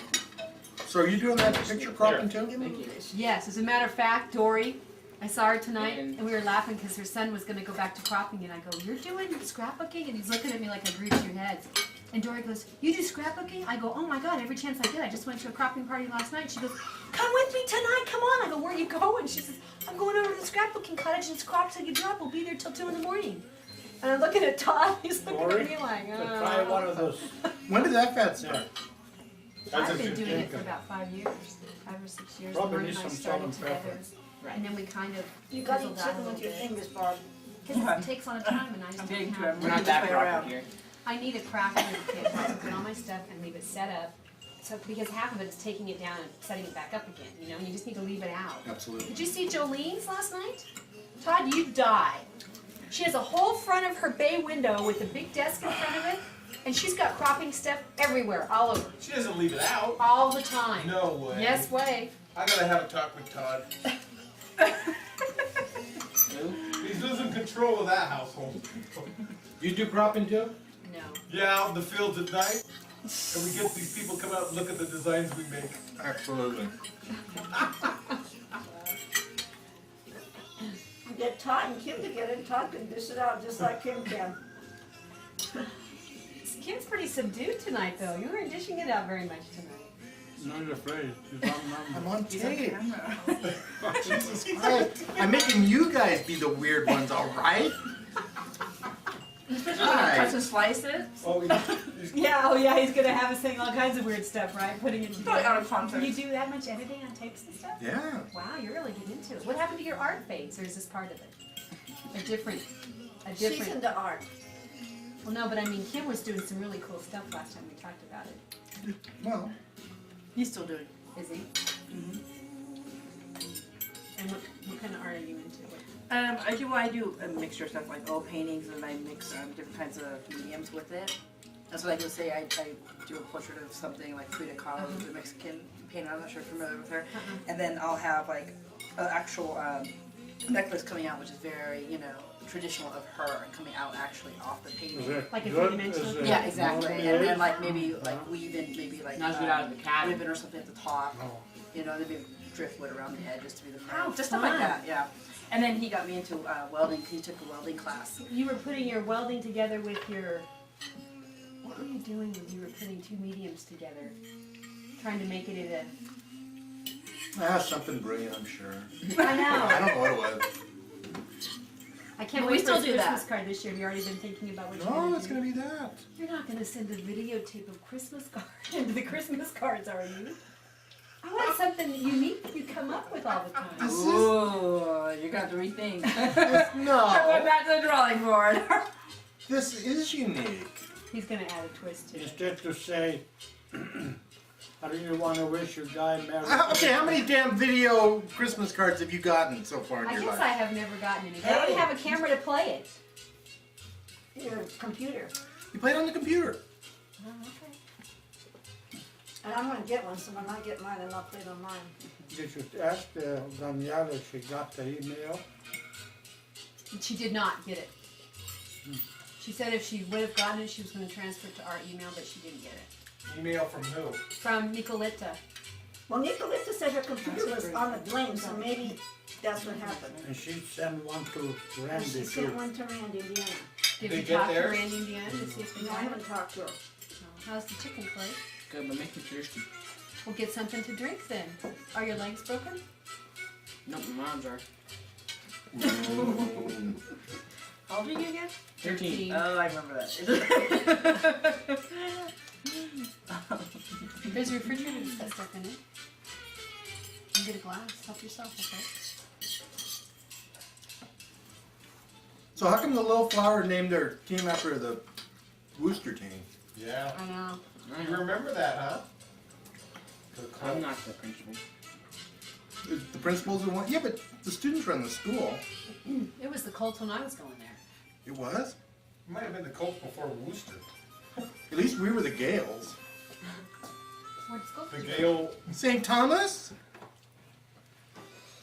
So are you doing that picture cropping too? Give me Thank you. this. Yes, as a matter of fact, Dory, I saw her tonight and we were laughing because her son was gonna go back to cropping and I go, "You're doing scrapbooking?" And he's looking at me like I grew two heads. And Dory goes, "You do scrapbooking?" I go, "Oh my God, every chance I get. I just went to a cropping party last night." She goes, "Come with me tonight, come on." I go, "Where are you going?" She says, "I'm going over to the scrapbooking cottage and it's crop till you drop. We'll be there till 2 in the morning." And I'm looking at Todd, he's looking Dory, at me like, So try one of those. When did that fad start? I've been doing it for about 5 years, 5 or 6 years. Probably Lauren need and I some started salt and together, pepper. and then we kind of You gotta fizzled eat out a chicken with little your bit. fingers, Barb. Because it takes a lot of time and I just I'm don't getting to have. it. We're not that proper here. I need a craft kit to put all my stuff and leave it set up. So, because half of it is taking it down and setting it back up again, you know, and you just need to leave it out. Absolutely. Did you see Jolene's last night? Todd, you'd die. She has a whole front of her bay window with a big desk in front of it, and she's got cropping stuff everywhere, all over, She doesn't leave it out. all the time. No way. Yes way. I gotta have a talk with Todd. He's losing control of that household. You do cropping too? No. Yeah, out in the fields at night. And we get these people come out and look at the designs we make. Absolutely. Get Todd and Kim together and Todd can dish it out just like Kim can. Kim's pretty subdued tonight, though. You weren't dishing it out very much tonight. Not afraid. He's on number. I'm on tape. Camera. Jesus Christ. I'm making you guys be the weird ones, all right? Cut Hi. and slice it. Oh, Yeah, oh yeah, he's gonna have us saying all kinds of weird stuff, right? Putting it Probably out of together. context. You do that much editing on tapes and stuff? Yeah. Wow, you're really getting into it. What happened to your art phase, or is this part of it? A different. She's into art. Well, no, but I mean, Kim was doing some really cool stuff last time we talked about it. Well, He's still doing. Is he? Mhm. And what kind of art are you into? I do a mixture of stuff like oil paintings, and I mix different kinds of mediums with it. That's what I would say. I do a portrait of something like Frida Kahlo, who's a Mexican painter. I'm not sure if you're familiar with her. And then I'll have like an actual necklace coming out, which is very, traditional of her and coming out actually off the Is painting. it Like a good? three-dimensional Is thing? it Yeah, exactly. not And then made? like maybe like weave in maybe like Not good out of the cabin. ribbon or something at the top. Oh. Maybe driftwood around the edges to be the How front. Just stuff like fun. that, yeah. And then he got me into welding. He took a welding class. You were putting your welding together with your. What were you doing when you were putting two mediums together? Trying to make it into. something brilliant, I'm sure. I know. I don't know what it was. I can't But we wait for still his do Christmas that. card this year. Have you already been thinking about what you're No, gonna it's do? gonna be that. You're not gonna send a videotape of Christmas cards into the Christmas cards, are you? I want something unique that you come up with all the time. This is- Ooh, you're gonna have to rethink. Going No, back to the drawing board. this is unique. He's gonna add a twist to it. Instead to say, I really want to wish your guy Merry Okay, how many damn video Christmas cards have you gotten so far in I your guess life? I have never gotten any. But I don't have a camera to play it. Your computer. You play it on the computer. Oh, okay. And I'm gonna get one, so when I get mine, then I'll play it on mine. Did you ask Danielle if she got the email? She did not get it. She said if she would have gotten it, she was going to transfer it to our email, but she didn't get it. email from who? From Nicoletta. Well, Nicoletta said her computer was on the blame, so maybe that's what happened. And she sent one to And Randy she too. sent one to Randy, Indiana. Did They you get talk to theirs? Randy Indiana to see if they No, I got it? haven't talked to her. No. How's the chicken, Clay? Good, but make me thirsty. We'll get something to drink then. Are your legs broken? Nope, my mom's are. How old are you again? 13. Oh, I remember that. There's a refrigerator that's got stuff in it. You can get a glass. Help yourself, okay? So how come the Little Flower named their team after the Wooster team? Yeah. I know. You remember that, huh? I'm not the principal. The principals would want, yeah, but the students run the school. It was the Colts when I was going there. It was? It might have been the Colts before Worcester. At least we were the Gales. Where'd school? The Gale, St. Thomas?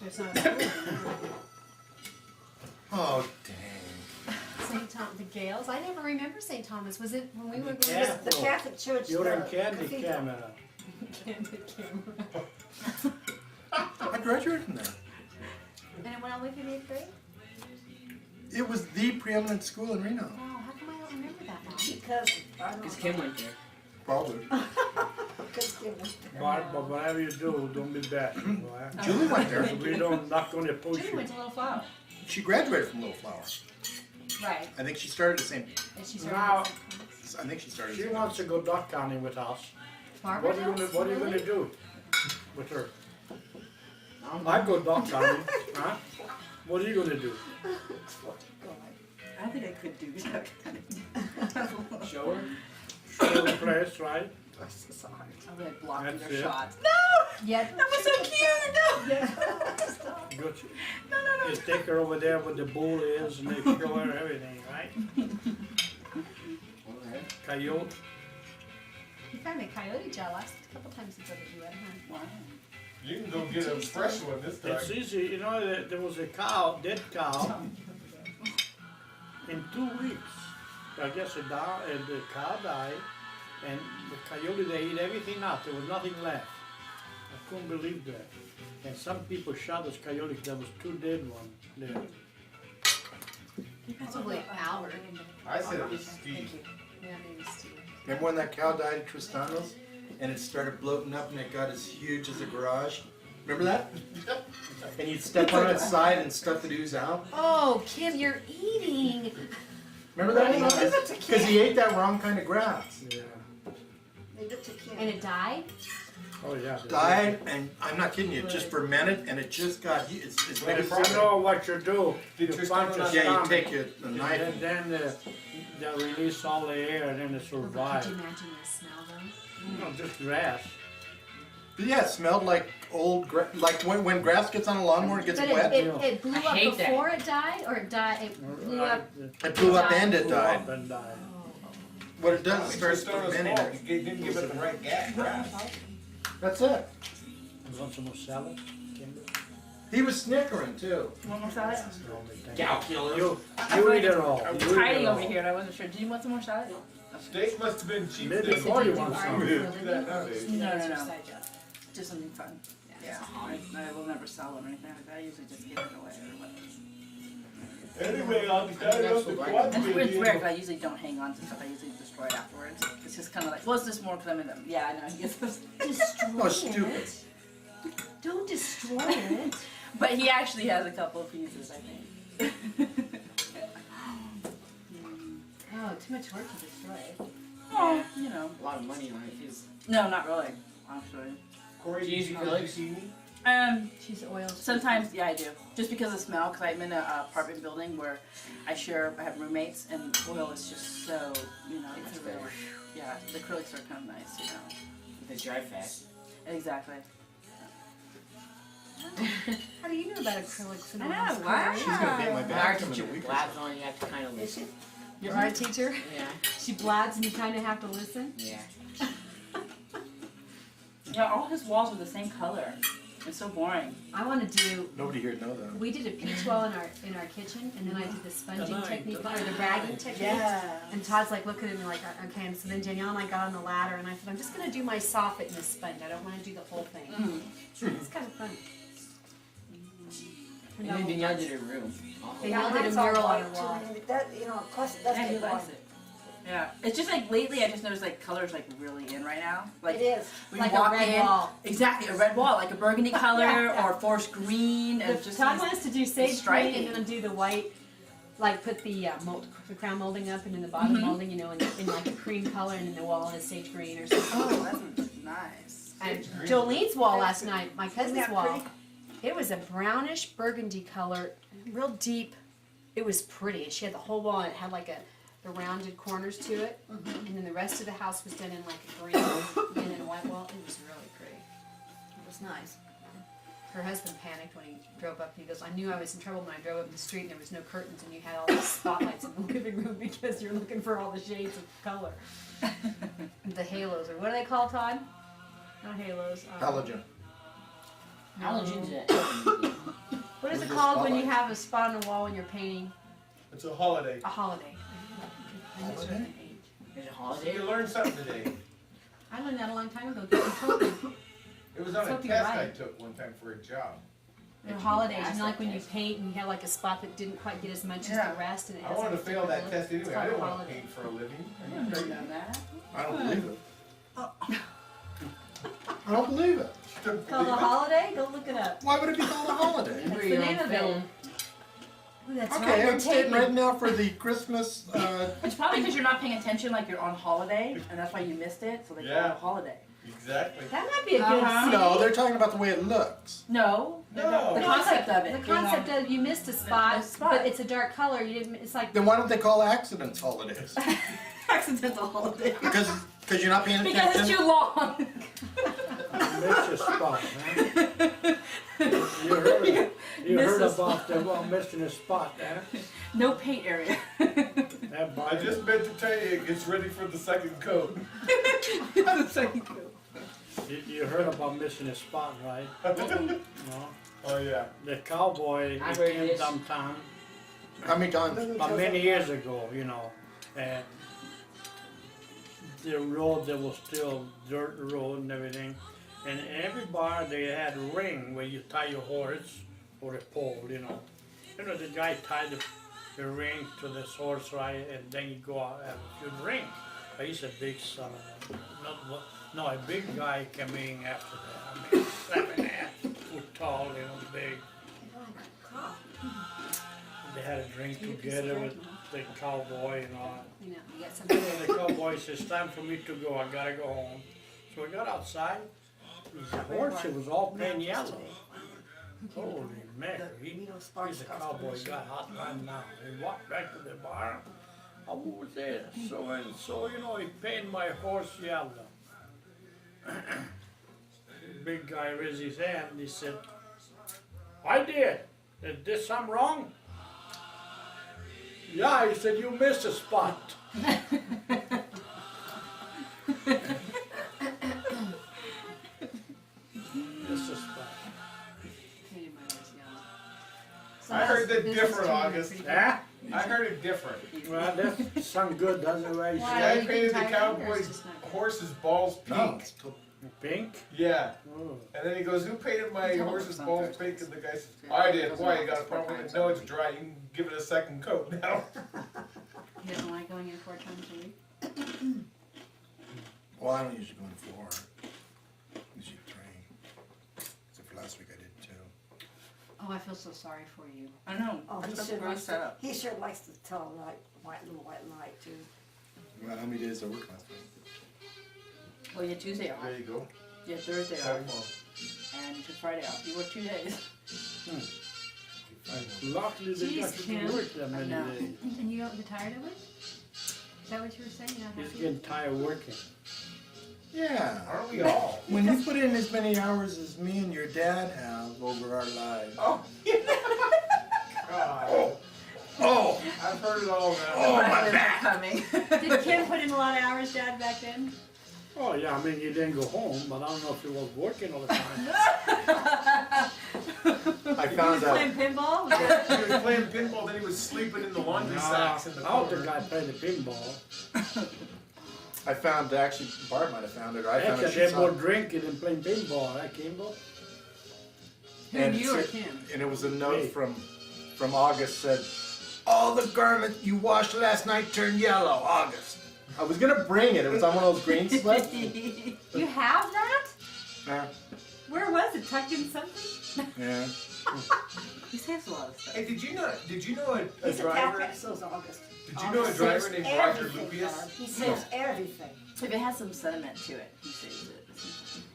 There's not a school anymore. Oh, dang. St. Thomas, the Gales? I never remember St. Thomas. Was it when we were going Yeah. The Catholic Church, You're in the candy cathedral. camera. to camera? I graduated from there. And it went all the way through the 8th grade? It was the preeminent school in Reno. Oh, how come I don't remember that now? Because, I don't Because know. Kim went there. Probably. Because Kim was there. But whatever you do, don't be bashful, boy. Julie went there. We don't, not gonna push Julie you. went to Little Flower. She graduated from Little Flower. Right. I think she started the same. And she started Now- at St. Thomas. I think she started. She wants to go duck hunting with us. Barbara What are you does? gonna Really? do with her? I go duck hunting, huh? What are you gonna do? I don't think I could do that. Show her. Show the place, right? I'm gonna block That's their it. shots. Yeah. That was so cute. Good. You take her over there where the bull is and they show her everything, right? Alright. Coyote. You found a coyote gel last couple times since I did that, huh? Wow. you can go get a fresh one this It's time. easy, you know, there was a cow, dead cow. In 2 weeks, I guess the cow died, and the coyote, they ate everything out. There was nothing left. I couldn't believe that. And some people shot this coyote. There was 2 dead ones there. Probably Albert. I said it was Steve. Yeah, maybe Steve. Remember when that cow died at Tristano's? And it started bloating up and it got as huge as a garage? Remember that? And you'd step on its side and stuff the ooze out? Oh, Kim, you're eating. Remember that? Because he ate that wrong kind of grass. Yeah. Leave it to Kim. And it died? Oh, yeah. Died, and I'm not kidding you, it just fermented and it just got, it's Well, big if as you know what you do, you Did you punch start a Yeah, you stomach, take a and knife. then they release all the air and then it Could survives. you imagine the smell though? No, just grass. But yeah, it smelled like old, like when grass gets on a lawnmower and gets But wet. it blew I up hate that. before it died, or it died, it blew up? It blew up and it Blew up died. and died. What it does is it starts It's Tristan's fermenting fault. it. He didn't give it the right grass. That's it. You want some more salad? Kimber? He was snickering too. One more salad? No, thank Cow killer. you. You eat it all. I'm You eat it hiding all. over here and I wasn't sure. Do you want some more salad? Steak must have been cheap Maybe then. before you want Art some. for a Do living, that or nowadays. just an No, no, no. exercise job? Just something fun. Yeah. I will never sell them or anything like that. I usually just give it away or whatever. Anyway, I'll be tired of the quad It's weird video. because I usually don't hang on to stuff. I usually destroy it afterwards. It's just kind of like, well, it's just more because I'm in them. Yeah, I know. I guess Destroy Oh, stupid. it. Don't destroy it. but he actually has a couple of pieces, I think. Oh, too much work to destroy it. Oh, you know. A lot of money on it. Is No, not really. Actually. Corey, Cheesy how Felix? you see me? She's oiled. Sometimes, yeah, I do. Just because of smell, because I'm in an apartment building where I have roommates, and oil is just so, you know, it's a real, yeah, the acrylics are kind of nice, you know. the dry fast. Exactly. How do you know about acrylics and all Ah, this? wow. Corey? She's gonna paint my Our bathroom in teacher a week or blabs so. on, you have to kind of Is listen. it? Your art teacher? Yeah, She blabs and you kind of have to listen? yeah. Yeah, all his walls are the same color. It's so boring. I want to do. Nobody here would know that. We did a peach wall in our kitchen, and then I did the sponging technique or the ragging technique. And Todd's like looking at me like, okay. And so then Danielle and I got on the ladder, and I said, I'm just gonna do my soffit in the sponge. I don't want to do the whole thing. It's kind of fun. And then Danielle did her room. Danielle did a mine's all mural on her white, too, wall. and that, you know, plus it does Yeah, he get likes boring. it. Yeah, it's just like lately I just noticed like colors like really in right now. Like It is. when Like you a walk red in, wall. exactly a red wall, like a burgundy color Yeah. or forest green, and But just Todd these- wants to do sage green striking. and then do the white, like put the the crown molding up and then the bottom molding, you know, in like a cream color, and then the wall is sage green or something. oh, that's nice. And Jolene's wall last night, my Isn't cousin's that wall, pretty? it was a brownish burgundy color, real deep. It was pretty. She had the whole wall, and it had like the rounded corners to it, and then the rest of the house was done in like a green and then a white wall. It was really pretty. It was nice. her husband panicked when he drove up. He goes, I knew I was in trouble when I drove up the street and there was no curtains and you had all these spotlights in the living room because you're looking for all the shades of color. The halos, or what do they call, Todd? Not halos. Halogen. Allergens it. What is Where's it the called when you spotlight? have a spot on the wall when you're painting? It's a holiday. A holiday. I misread the age. There's a holiday. You learned something today. I learned that a long time ago because you told me. It was on a Something test I right. took one time for a job. The holidays, you know, like when you paint and you have like a spot that didn't quite get as much as Yeah. the rest, and it I has wanted to like a fail that different test look. It's anyway. I called didn't a want to holiday. paint for a living. I didn't know that. I don't believe it. I don't believe it. It's called a holiday? Go look it up. Why would it be called a holiday? That's Were the you name on of it. film? Ooh, that's right. Okay, You're I'm stating taping. right now for the Christmas, It's probably because you're not paying attention, like you're on holiday, and that's why you missed it. So they call it Yeah. a holiday. Exactly. That might be a good Uh-huh. scene. no, they're talking about the way it looks. No. No. The concept of it. The being concept on- of you missed a spot, A spot. but it's a dark color. You didn't. It's like Then why don't they call accidents holidays? accidental holiday. Because you're not paying attention. Because it's too long. Miss your spot, man. You heard Miss a about the one missing a spot, man. No paint area. That I body- just meant to tell you it gets ready for the second coat. The second coat. You heard about missing a spot, right? No. Oh yeah. The cowboy I he heard came this. downtown How many times? about many years ago, you know, and the road there was still dirt road and everything, and every bar they had a ring where you tie your horse or a pole, you know. You know, the guy tied the ring to this horse, right, and then you go out and have a good ring. But he's a big son of a, no, a big guy coming after that. I mean, 7.5 foot tall, you know, big. They had a drink together with the cowboy and all. you know, you got something. And the cowboy says, "It's time for me to go. I gotta go home." So we got outside. His horse, it was all plain yellow. Holy mackerel! He's a cowboy. Got hot right now. He walked back to the barn. I was there, so and so, you know, he painted my horse yellow. Big guy raised his hand and he said, "I did. Is this something wrong?" Yeah, he said, "You missed a spot." Missed a spot. Painted my horse yellow. I heard that This is different, turning August. pretty Yeah? I heard it different. Well, that sounds good, doesn't it, Ray? Why? The are guy you painted the getting tired of it, or is it cowboy's just not good? horse's balls No. pink. Pink? Yeah. Oh. And then he goes, "Who painted my Tell him horse's it's on balls Thursdays. pink?" And the guy says, Yeah, "I it did. goes Why? on You got a four problem with times it? No, a it's week. dry. You can give it a second coat now." He doesn't like going in 4 times a week. Well, I don't usually go in 4. Usually 3. Except for last week I did 2. Oh, I feel so sorry for you. I know. Oh, That's a great setup. he sure likes to tell a light, little white light too. Well, how many days I work last week? Well, you had Tuesday off. There you go. You had Thursday Five off. more. And you had Friday off. You worked 2 days. Luckily, they got Jeez, you Kim. to work that many know. days. And you don't get tired of it? Is that what you were saying? You're not He's happy? getting tired working. Yeah. Aren't we all? When you put in as many hours as me and your dad have over our lives. Oh. God. Oh! I've heard it all now. Oh, my Fridays are back! coming. Did Kim put in a lot of hours, Dad, back then? Oh, yeah, I mean, you didn't go home, but I don't know if he was working all the time. I He was found out. playing pinball? Was that- He was playing pinball, then he was sleeping in the laundry sacks in the I was the corner. guy playing the pinball. I found, actually, Bart might have found it, or I found Actually, it. I did more drinking than playing pinball, right, Kimbo? And you or it said- Kim? And it was a note Me. from August said, "All the garments you washed last night turned yellow, August." I was gonna bring it. It was on one of those green slips. You have that? Yeah. Where was it? Tucked in something? Yeah. He saves a lot of stuff. Hey, did you know a He's a driver? packet, so's August. Did you know a August driver saves named Roger everything, Lupius? Barb. He saves everything. If it has some sediment to it, he saves it.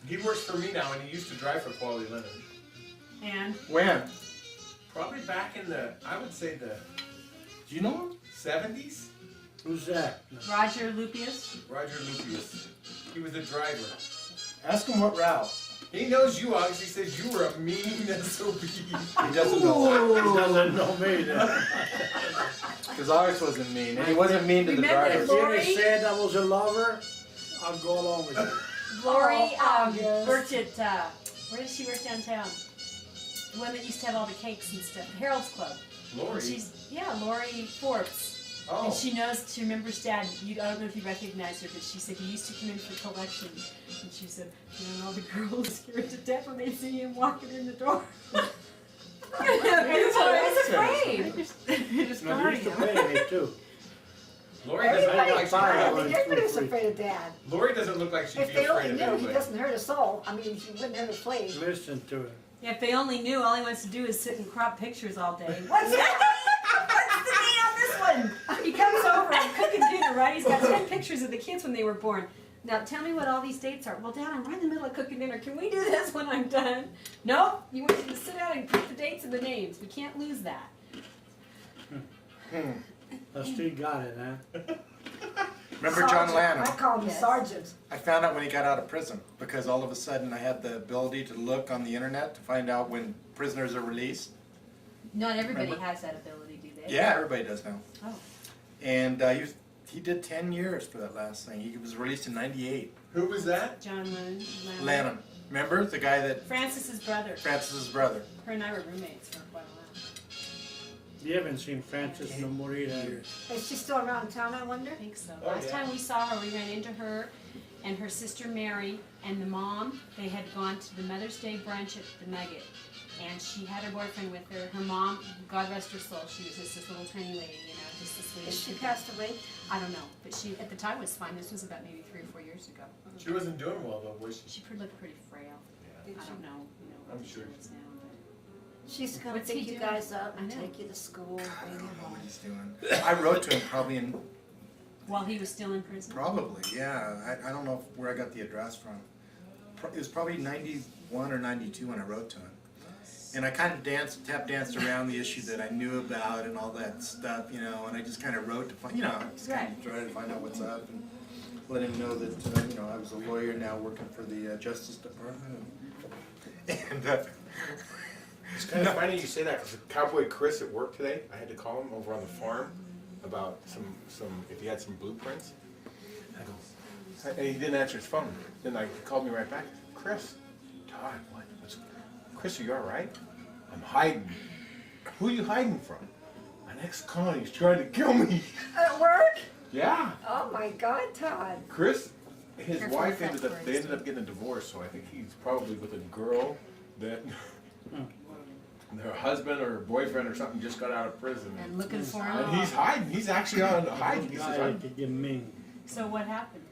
He works for me now, and he used to drive for Quality Linen. And When? Probably back in the, I would say the Do you know him? 70s. Who's that? Roger Lupius? Roger Lupius. He was a driver. Ask him what route. He knows you, Alex. He says you were a mean SOB. He doesn't know. He doesn't know me then. Because Alex wasn't mean, and he wasn't mean to the Remember drivers. Lori? If he said I was a lover, I'll go along with it. Lori yes. worked at, where did she work downtown? The one that used to have all the cakes and stuff, Harold's Club. Lori. Lori Forbes. And Oh. she remembers Dad. I don't know if you recognize her, but she said he used to come in for collections. And she said, all the girls scared to death when they see him walking in the door. I was afraid. You're just No, guarding he used to him. pay me too. Lori doesn't look Everybody, like she'd fine. be I afraid. think everybody's afraid of Dad. Lori doesn't look like she'd If be they afraid only of knew, he anybody. doesn't hurt a soul. I mean, he wouldn't hurt a slave. Listen to it. Yeah, if they only knew, all he wants to do is sit and crop pictures all day. What's the date on this one? He comes over and cooking dinner, right? He's got 10 pictures of the kids when they were born. Now tell me what all these dates are. Well, Dad, I'm right in the middle of cooking dinner. Can we do this when I'm done? Nope. You want you to sit down and put the dates and the names. We can't lose that. I still got it, huh? Remember John Sergeant. Lanham? I call him Yes. Sergeant. I found out when he got out of prison because all of a sudden I had the ability to look on the internet to find out when prisoners are released. Not everybody Remember? has that ability, do they? Yeah, everybody does now. Oh. And he did 10 years for that last thing. He was released in '98. Who was that? John Lanham. Remember the guy that Francis's brother. Francis's brother? Her and I were roommates for quite a while. You haven't seen Francis no more either. Is she still around town, I wonder? I think so. Oh, Last yeah. time we saw her, we ran into her and her sister Mary and the mom. They had gone to the Mother's Day brunch at the Nugget, and she had her boyfriend with her. Her mom, God rest her soul, she was just this little tiny lady, just the Is sweetest. she passed away? I don't know, but she at the time was fine. This was about maybe 3 or 4 years ago. She wasn't doing well though, was she? She looked pretty frail. Did I she? don't know, I'm what sure. she is now. She's gonna What's he pick you doing? guys up and I know. take you to school, bring you home. What he's doing. I wrote to him probably in, While he was still in prison. probably, yeah. I don't know where I got the address from. It was probably 91 or 92 when I wrote to him. And I kind of tap danced around the issue that I knew about and all that stuff, and I just kind of wrote to find, just kind of try to find out what's up and let him know that, I was a lawyer now working for the Justice Department. And It's kind of funny you say that because Cowboy Chris at work today, I had to call him over on the farm about some if he had some blueprints. I go, and he didn't answer his phone. Then he called me right back. Chris, Todd, Chris, are you all right? I'm hiding. Who are you hiding from? An ex-con. He's trying to kill me. At work? Yeah. Oh my God, Todd. Chris, his Careful wife with that they ended up getting a divorce, so I think he's probably with a girl that their husband or boyfriend or something just got out of prison. And looking for And him. he's hiding. He's actually on hiding. He says, Guy I'm, could get mean. So what happened?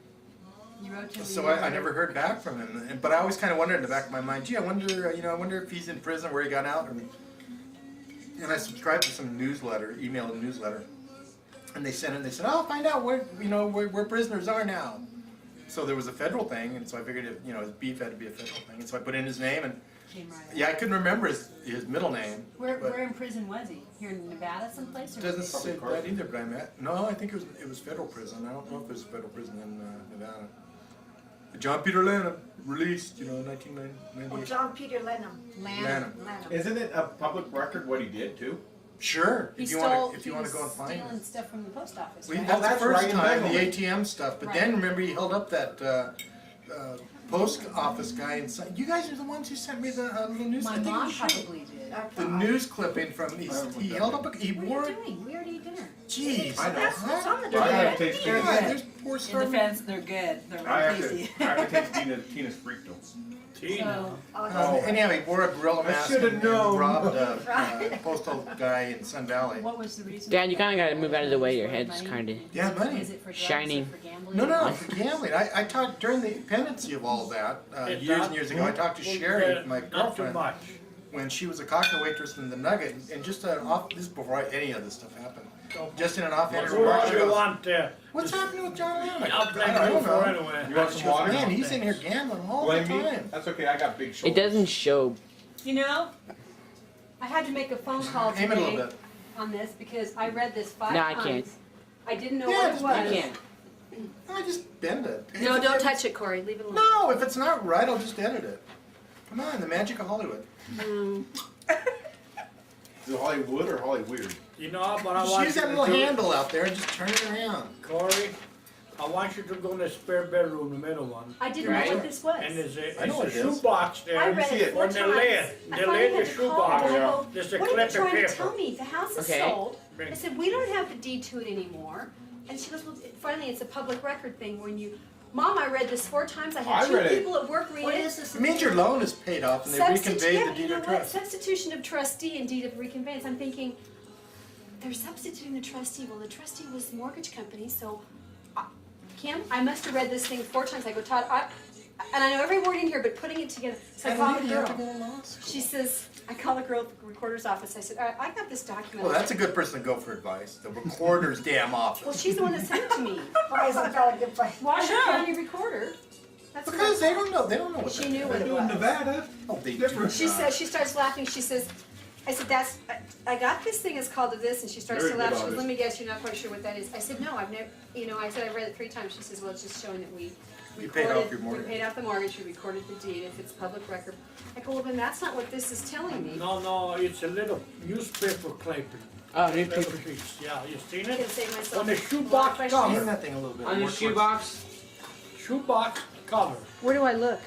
You wrote to him. so I never heard back from him, but I always kind of wondered in the back of my mind, gee, I wonder if he's in prison, where he got out. And I subscribed to some email newsletter, and they said, oh, find out where prisoners are now. So there was a federal thing, and so I figured his beef had to be a federal thing, and so I put in his name, and Came right yeah, I couldn't remember his middle name. Where but in prison was he? Here in Nevada someplace? it Or doesn't say Probably that either, but I think it was federal prison. I don't know if there's a federal prison in Nevada. John Peter Lanham, released, 1998. Well, John Peter Lenham. Lanham. Lanham. isn't it a public record what he did too? Sure, He if you stole. want to go and find stealing it. stuff from the post office. We, Right? that's that's the first right in time, the Beverly. ATM stuff, but Right. then remember he held up that post office guy and said, you guys are the ones who sent me the little news. I My think it mom was you. probably did. The news clipping from, he held up, he What wore are it, you doing? We already ate dinner. jeez. I know. That's what's on the I door. have to taste They're Tina's. good. There's poor In Stormy. defense, they're good. They're I really have tasty. to taste Tina's frito. Tina. Oh, Anyhow, he wore a gorilla I mask should've and known. robbed a postal guy in Sun Valley. What was the reason? Dad, you kind of got to move out of the way. Your For head's money? kind of. Yeah, money. Is it for drugs Shining. or for gambling? No, for gambling. I talked during the pendency of all of that, Hey, years Todd, and years ago, I talked to well, Sherry, my Not too girlfriend, much. when she was a cocktail waitress in the Nugget, and just this is before any of this stuff happened. Just in an offhand What remark, do she you goes, want there? what's happening with John Lennon? I'll blame I you don't for know. anyway. You want some She goes, water? man, he's in here gambling all the Blame me? time. That's okay. I got big shoulders. It doesn't show. I had to make a phone call Aim it a little today bit. on this because I read this 5 No, I times. can't. I didn't know Yeah, what it just was. I can't. I just bend it. No, don't touch it, Corey. Leave it alone. No, if it's not right, I'll just edit it. Come on, the magic of Hollywood. Is it Hollywood or Hollyweird? You know, but I Just want use you that to little do- handle out there and just turn it around. Corey, I want you to go in the spare bedroom, the middle one. I didn't know what this was. And I know what there's it a is. shoebox there. I read see it it. 4 On times. the lid. I The finally lid, had the to call shoebox. and I go, There's a what are clip you of trying to paper. tell me? The house is Okay. sold. Bring- I said, we don't have the deed to it anymore. And she goes, well, finally, it's a public record thing when you, Mom, I read this 4 times. I had I 2 read it. people at work read What it. is this? It means your loan is paid off and they reconveyed the deed You know of what? trust. Substitution of trustee and deed of reconveyance. I'm thinking, they're substituting the trustee. Well, the trustee was the mortgage company, so Kim, I must have read this thing 4 times. I go, Todd, and I know every word in here, but putting it together. So I call the girl. She says, I call the girl at the recorder's office. I said, I got this document. Well, that's a good person to go for advice. The recorder's damn Well, office. she's the one that sent it to me. Why is that got a good place? Washington County Recorder. That's what I Because they thought. don't know. They don't know what She that knew is. what I it do in was. Nevada. Oh, they Different. do She not. says, she starts laughing. She says, I said, I got this thing. It's called this. And she starts Very to laugh. good She goes, on let me guess, you're not quite sure what that is. I said, no, I've never, I said, I read it 3 times. She says, well, it's just showing that we You paid off your mortgage. We paid off the mortgage, we recorded the deed, if it's public record. I go, well, then that's not what this is telling me. No, it's a little newspaper clipping. Oh, Little newspaper. piece, yeah, you seen I can it? save myself. On the a lot of shoebox questions. Turn cover. that thing a little bit. On the more towards- shoebox. Shoebox cover. Where do I look?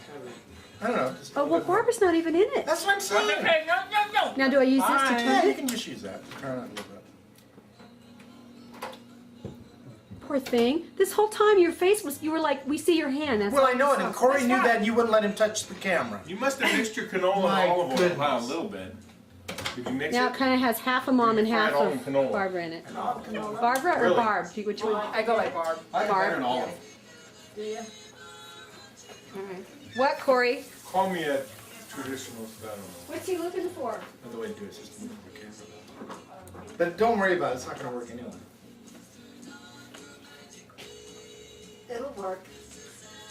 I don't know. Just a Oh, little well, bit more. Barbara's not even in it. That's what I'm saying. Okay, no. Now, do I use this to Fine. Yeah, turn you it? can just use that. Turn it a little bit. Poor thing. This whole time your face was, you were like, we see your hand, that's Well, all I we know it, saw. and Corey That's knew right. that, and you wouldn't let him touch the camera. You must have mixed your canola My and olive oil goodness. a little bit. Did you mix Now it? it kind of has half a mom and You fried half all of in canola. Barbara in it. Barbara or Really? Barb? Which one? I go by Barb. I Barb. better than olive. Do you? All right. What, Corey? Call me a traditional style. What's he looking for? Another way to do it is just to move the camera. But don't worry about it, it's not gonna work anyway. It'll work.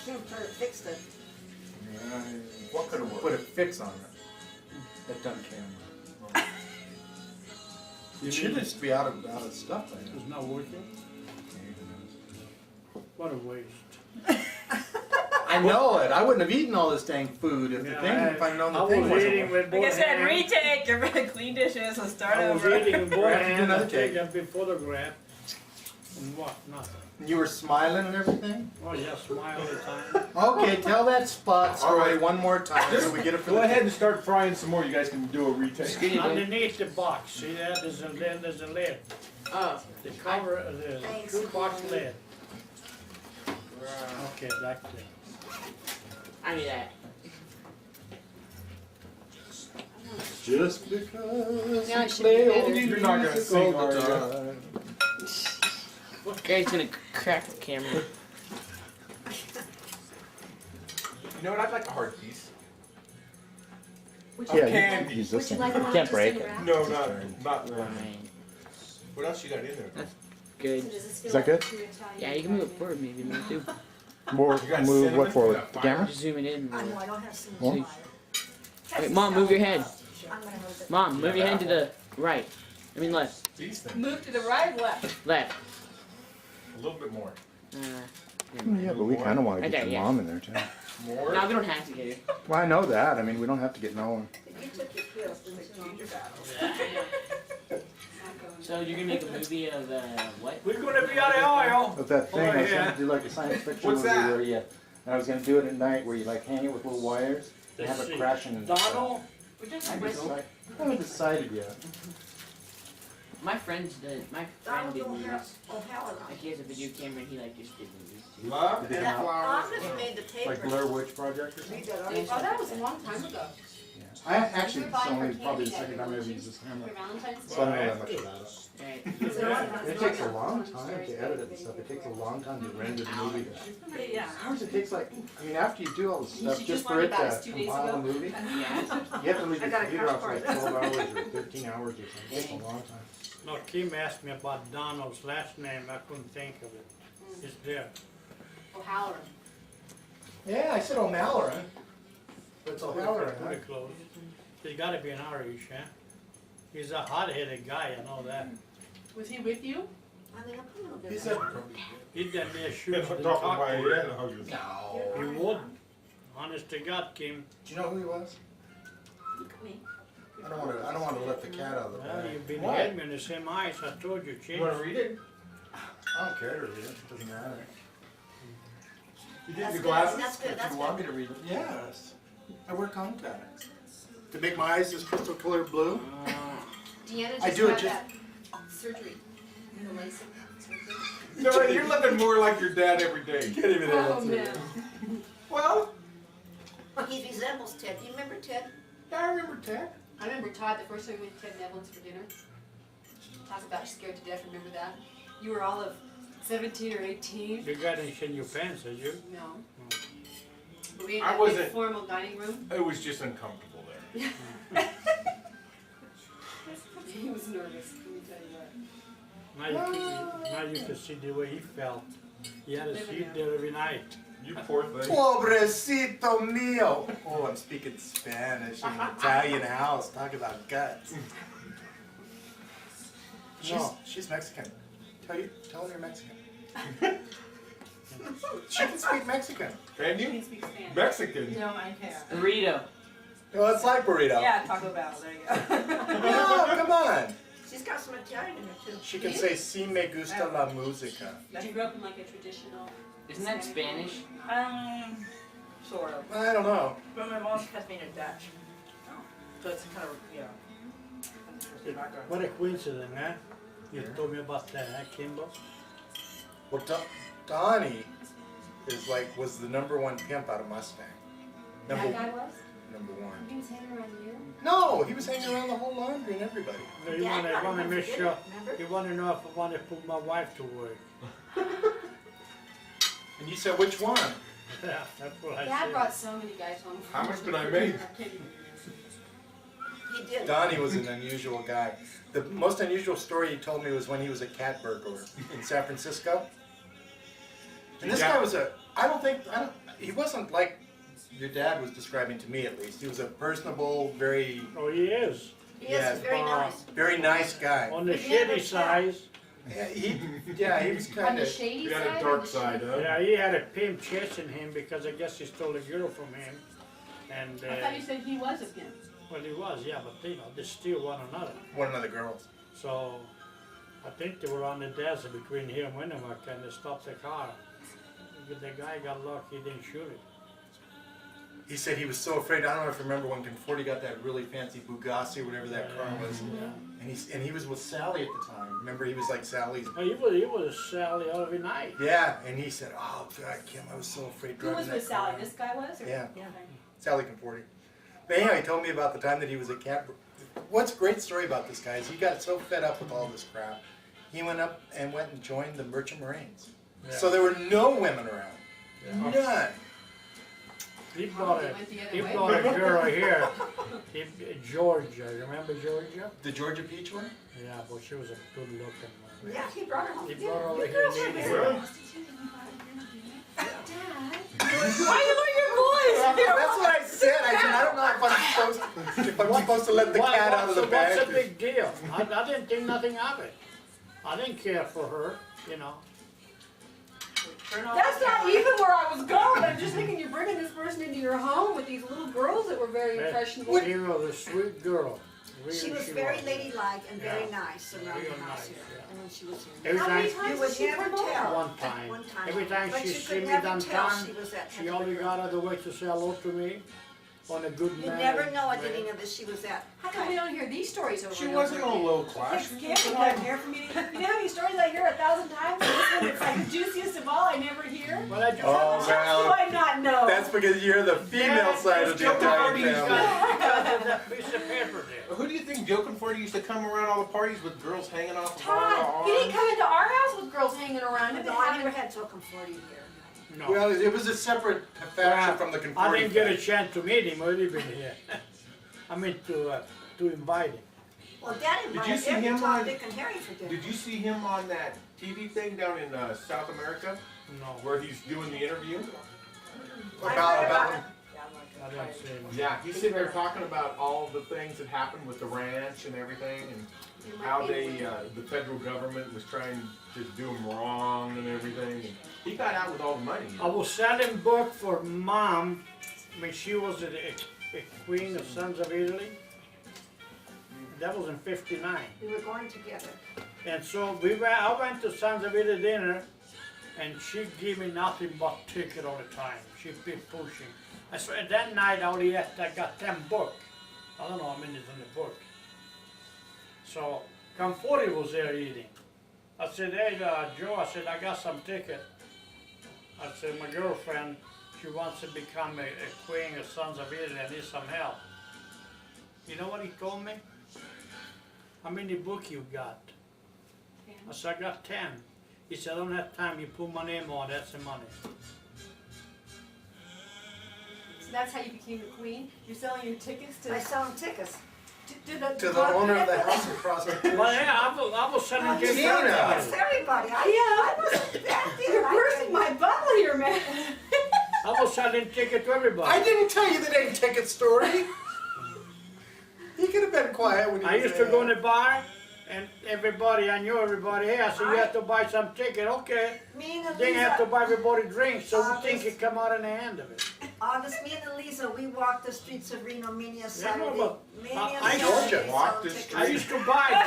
Kim fixed it. What could have Put worked? a fix on it. That dumb camera. It should just be out of stuff by now. It's not working? What a waste. I know it. I wouldn't have eaten all this dang food if the thing, if I'd known the thing was wasn't eating working. with both hands. retake, you're gonna clean dishes and start I was eating with both Right, do hands another and take. taking a big photograph. And what? Nothing. You were smiling and everything? Oh, yeah, smile all the time. Okay, tell that spot All story right. one more time so we get it for Go the ahead and start frying some more. You guys can do a retake. Underneath the box, see that? There's a lid. Oh, The cover, the shoebox lid. Okay, that's it. I need that. Just because Now you it should play be better. old You're not gonna music sing, all the are time. Gary's gonna crack the camera. You know what? I'd like a hard piece. Would Of you, candy. He's would you listening. like one Can't just break in it. wrap? No, not one. Fine. What else you got in there? That's good. Does this feel Is that like good? true Italian Yeah, you can move it Italian? forward maybe, me too. More, You got move cinnamon? what You forward? got The fire? camera? Just zoom it in. I know, I don't have some. Well. Wait, Mom, move your head. I'm gonna move it. Mom, move your hand to the right. I mean left. These things. Move to the right, left. Left. A little bit more. Yeah, but we kind of want to Right get there, your yeah. mom in there too. More. No, we don't have to get it. Well, I know that. I mean, we don't have to get no one. You took your pills, didn't you? So you're gonna make a movie of what? We're gonna be out of oil. But that thing, Oh, I was yeah. gonna do like a science fiction What's movie that? where you, and I was gonna do it at night where you like hang it with little wires and have Let's it see. crashing and Donald, We're just I haven't decided yet. My friend did Donald movies. O'Halloran. Like he has a video camera and he like just did movies too. Love Did and they come flowers. Office made the paper. Like Blair Witch Project or something? Read that Oh, article. that was a long time ago. I actually, it's only probably the second time I've used this camera. For Valentine's So I Day. don't know that much about it. Right. It takes a long time to edit it and stuff. It takes a long time to render the movie. Yeah. Hours it takes like, I mean, after you do all the stuff, should just just for learn it about to us 2 days compile a ago. movie, you Yeah. have to leave I your got a computer out for crash like 12 hours or 13 hours or something. It takes a long time. no, Kim asked me about Donald's last name, I couldn't think of it. It's there. O'Halloran. Yeah, I said O'Malloran. But it's O'Halloran, huh? Pretty close. He's gotta be an Irish, huh? He's a hot-headed guy, I know that. Was he with you? I think I'm a little bit. He said, He'd done me a shoot It's to on the top of top my of head. it. no. He wouldn't. honest to God, Kim. Do you know who he was? Me. I don't wanna let the cat out of the Well, bag. you've been What? hitting me in the same eyes, I told you, You change. wanna read it? I don't care to read it, doesn't matter. You That's did good, your glasses? that's good, If that's you good. want me to read it. Yes. I wear contacts. To make my eyes this crystal clear blue. Deanna I just do it had just- that surgery, the LASIK surgery. No, you're looking more like your dad every day. Can't even Oh, answer. man. Well, He resembles Ted. Do you remember Ted? I remember Ted. I remember Todd, the first time we went to Ted Nevlin's for dinner. Talk about scared to death, remember that? You were all of 17 or 18. You got any in your pants, did you? No. But we I had a big wasn't- formal dining room. it was just uncomfortable there. He was nervous, let me tell you what. Now you can see the way he felt. He had a Living seat there. there every night. You poor thing. Pobrecito mío. Oh, I'm speaking Spanish in an Italian house. Talk about guts. She's Mexican. Tell her you're Mexican. She can speak Mexican. Can He you? can speak Spanish. Mexican. No, I can't. Burrito. Well, it's like burrito. Yeah, Taco Bell, there you go. No, come on. She's got some Italian in her too. She can say, si me gusta la música. Did you grow up in like a traditional? Isn't that Spanish? Sort of. I don't know. But my mom has me in Dutch. So it's kind of, you know. What a coincidence, huh? You told me about that, huh, Kimbo? Well, Donnie was the #1 pimp out of Mustang. That guy was? #1. He was hanging around you? No, he was hanging around the whole laundry and everybody. No, you Dad got wanna him make for sure, dinner, remember? you wanna know if I wanna put my wife to work. And you said, which one? Yeah, that's what I Dad said. brought so many guys home. How much did I make? He did. Donnie was an unusual guy. The most unusual story he told me was when he was a cat burglar in San Francisco. And this guy was he wasn't like your dad was describing to me at least. He was a personable, very, Oh, he is. He is very nice. very nice guy. On the He never shitty side, He was On kind the of, shady You side? got a or dark the side, shady- huh? yeah, he had a pimp chasing him because I guess he stole a girl from him. And, I thought you said he was a pimp. well, he was, yeah, but you know, they steal one another. one of the girls. So, I think they were on the desert between here and Winnemucca and they stopped the car. The guy got lucky, he didn't shoot it. He said he was so afraid. I don't know if you remember when Conforti got that really fancy Bugatti, whatever that car was. And he was with Sally at the time. Remember, he was like Sally's. Oh, he was Sally every night. Yeah, and he said, "Oh God, Kim, I was so afraid Who driving was that with Sally? car." This guy was? Or? Yeah. Okay. Sally Conforti. But anyhow, he told me about the time that he was a cat. What's a great story about this guy is he got so fed up with all this crap, he went and joined the Merchant Marines. Yeah. So there were no women around. Yeah. None. He brought He went the other he way. brought a girl here, Georgia. Remember Georgia? The Georgia Peach one? Yeah, but she was a good looking one. Yeah, he brought her home. He Yeah, brought her over you here girls and are ate very- her. Why you lower your voice? That's what I said. I said I don't know if I'm supposed to let the What- cat out of the bag. What's the big deal? I didn't think nothing of it. I didn't care for her, you know. Turn off That's the not camera. even where I was going. I'm just thinking you're bringing this person into your home with these little girls that were very impressionable. She was a sweet girl. Really, She was very ladylike and very nice around Real the house nice, here. yeah. And when she was here. Every How many time, times You would did she never come over? tell. One time. One time. Every time But she you see could me never downtown, tell she was that she type of only girl. got out of the way to say hello to me on a good You manner. never know at the beginning of this she was that. How come we don't hear these stories over She and wasn't over all again? low class. It's scary down here for me. You know how many stories I hear 1,000 times? And this one, it's like the juiciest of all I never hear. Well, I just Oh, How do well, I not know? that's because you're the female side of the Joe Italian Conforti's family. because of that piece of paper there. Who do you think Joe Conforti used to come around all the parties with girls hanging off of all Todd, the he didn't arms? come into our house with girls hanging around him. No, I never had Token 40 here. No. Well, it was a separate faction from the I Conforti didn't get a faction. chance to meet him, I'd have been here. I mean to invite him. Well, Dad Did you invited see every him Tom, on- Dick, and Harry for dinner. Did you see him on that TV thing down in South America No, where he's doing the interview? I About- heard about- it. I didn't see him. Yeah, he's sitting there talking about all the things that happened with the ranch and everything, and how the federal government was trying to do him wrong and everything. And he got out with all the money. I was selling book for Mom when she was a queen of Sons of Italy. That was in '59. We were going together. And so I went to Sons of Italy dinner, and she gave me nothing but ticket all the time. She been pushing. I swear that night I got 10 book. I don't know how many is in the book. So Camfori was there eating. I said, hey Joe, I said, I got some ticket. I said, my girlfriend, she wants to become a queen of Sons of Italy, I need some help. You know what he told me? How many book you got? I said, I got 10. He said, I don't have time, you put my name on, that's the money. So that's how you became the queen? You're selling your tickets to... I sell them tickets. To the owner of the house across the street. Well, yeah, I was selling tickets to Tina. everybody. It's everybody. I wasn't back there. You're bursting my bubble here, man. I was selling tickets to everybody. I didn't tell you the damn ticket story. You could have been quiet when you I used to go in the bar, and everybody, I knew everybody. Hey, I said, you have to buy some ticket. Okay. Me and Then you have to Lisa, buy everybody drinks, so we think it come out in the end of it. August, me and Lisa, we walked the streets of Reno many a Saturday. but Many a I Saturday Georgia walked selling the tickets. I used to buy,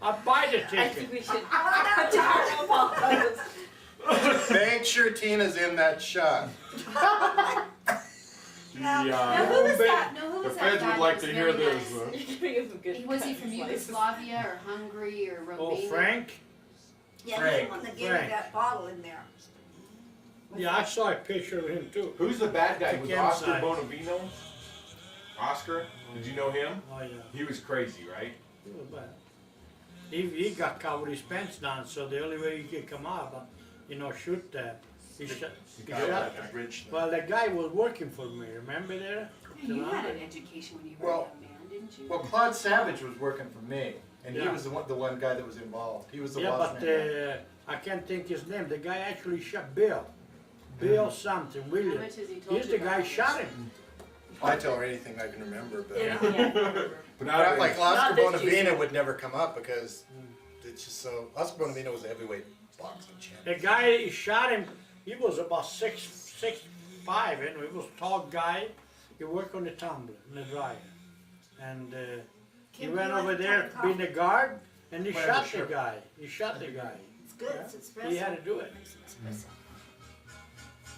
I'd buy the I ticket. think we should... Make sure Tina's in that shot. Now, Yeah. who was that? No, who The was that feds guy would like that to was hear very this. nice? You're giving him a good Was he from slice. Yugoslavia or Hungary or Oh, Romania? Frank? Yeah, he's Frank. the one that gave Frank. me that bottle in there. Yeah, I saw a picture of him too. Who's the bad guy? The Was campsite. Oscar Bonavino? Oscar? Did you know him? Oh yeah, He was crazy, right? he was bad. He got caught with his pants down, so the only way he could come out, shoot that. He shot. The bridge. Well, the guy was working for me, remember there? You had an education when you were Well- a young man, didn't you? Well, Claude Savage was working for me, and he Yeah. was the one guy that was involved. He was the Yeah, boss but man. I can't think his name. The guy actually shot Bill. Bill something, How William. much has he told He's you the about guy this? shot him. I tell her anything I can remember, but Yeah, yeah. But But like Oscar Not this Bonavina would never come up because it's just so. Oscar Bonavina was a heavyweight boxing champion. The guy he shot him, he was about 6'5", and he was a tall guy. He worked on the tumbler, in the dryer. And he Kim, went you like over to there take being the guard, and he Well, shot sure. the guy. He shot the guy. It's good, it's espresso. He had to do it. Makes it espresso.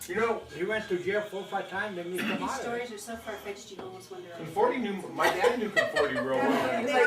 You know, He went to jail 4 or 5 times, then he come These out of it. stories are so far-fetched, you almost wonder... Conforti knew, my dad knew Conforti real well. They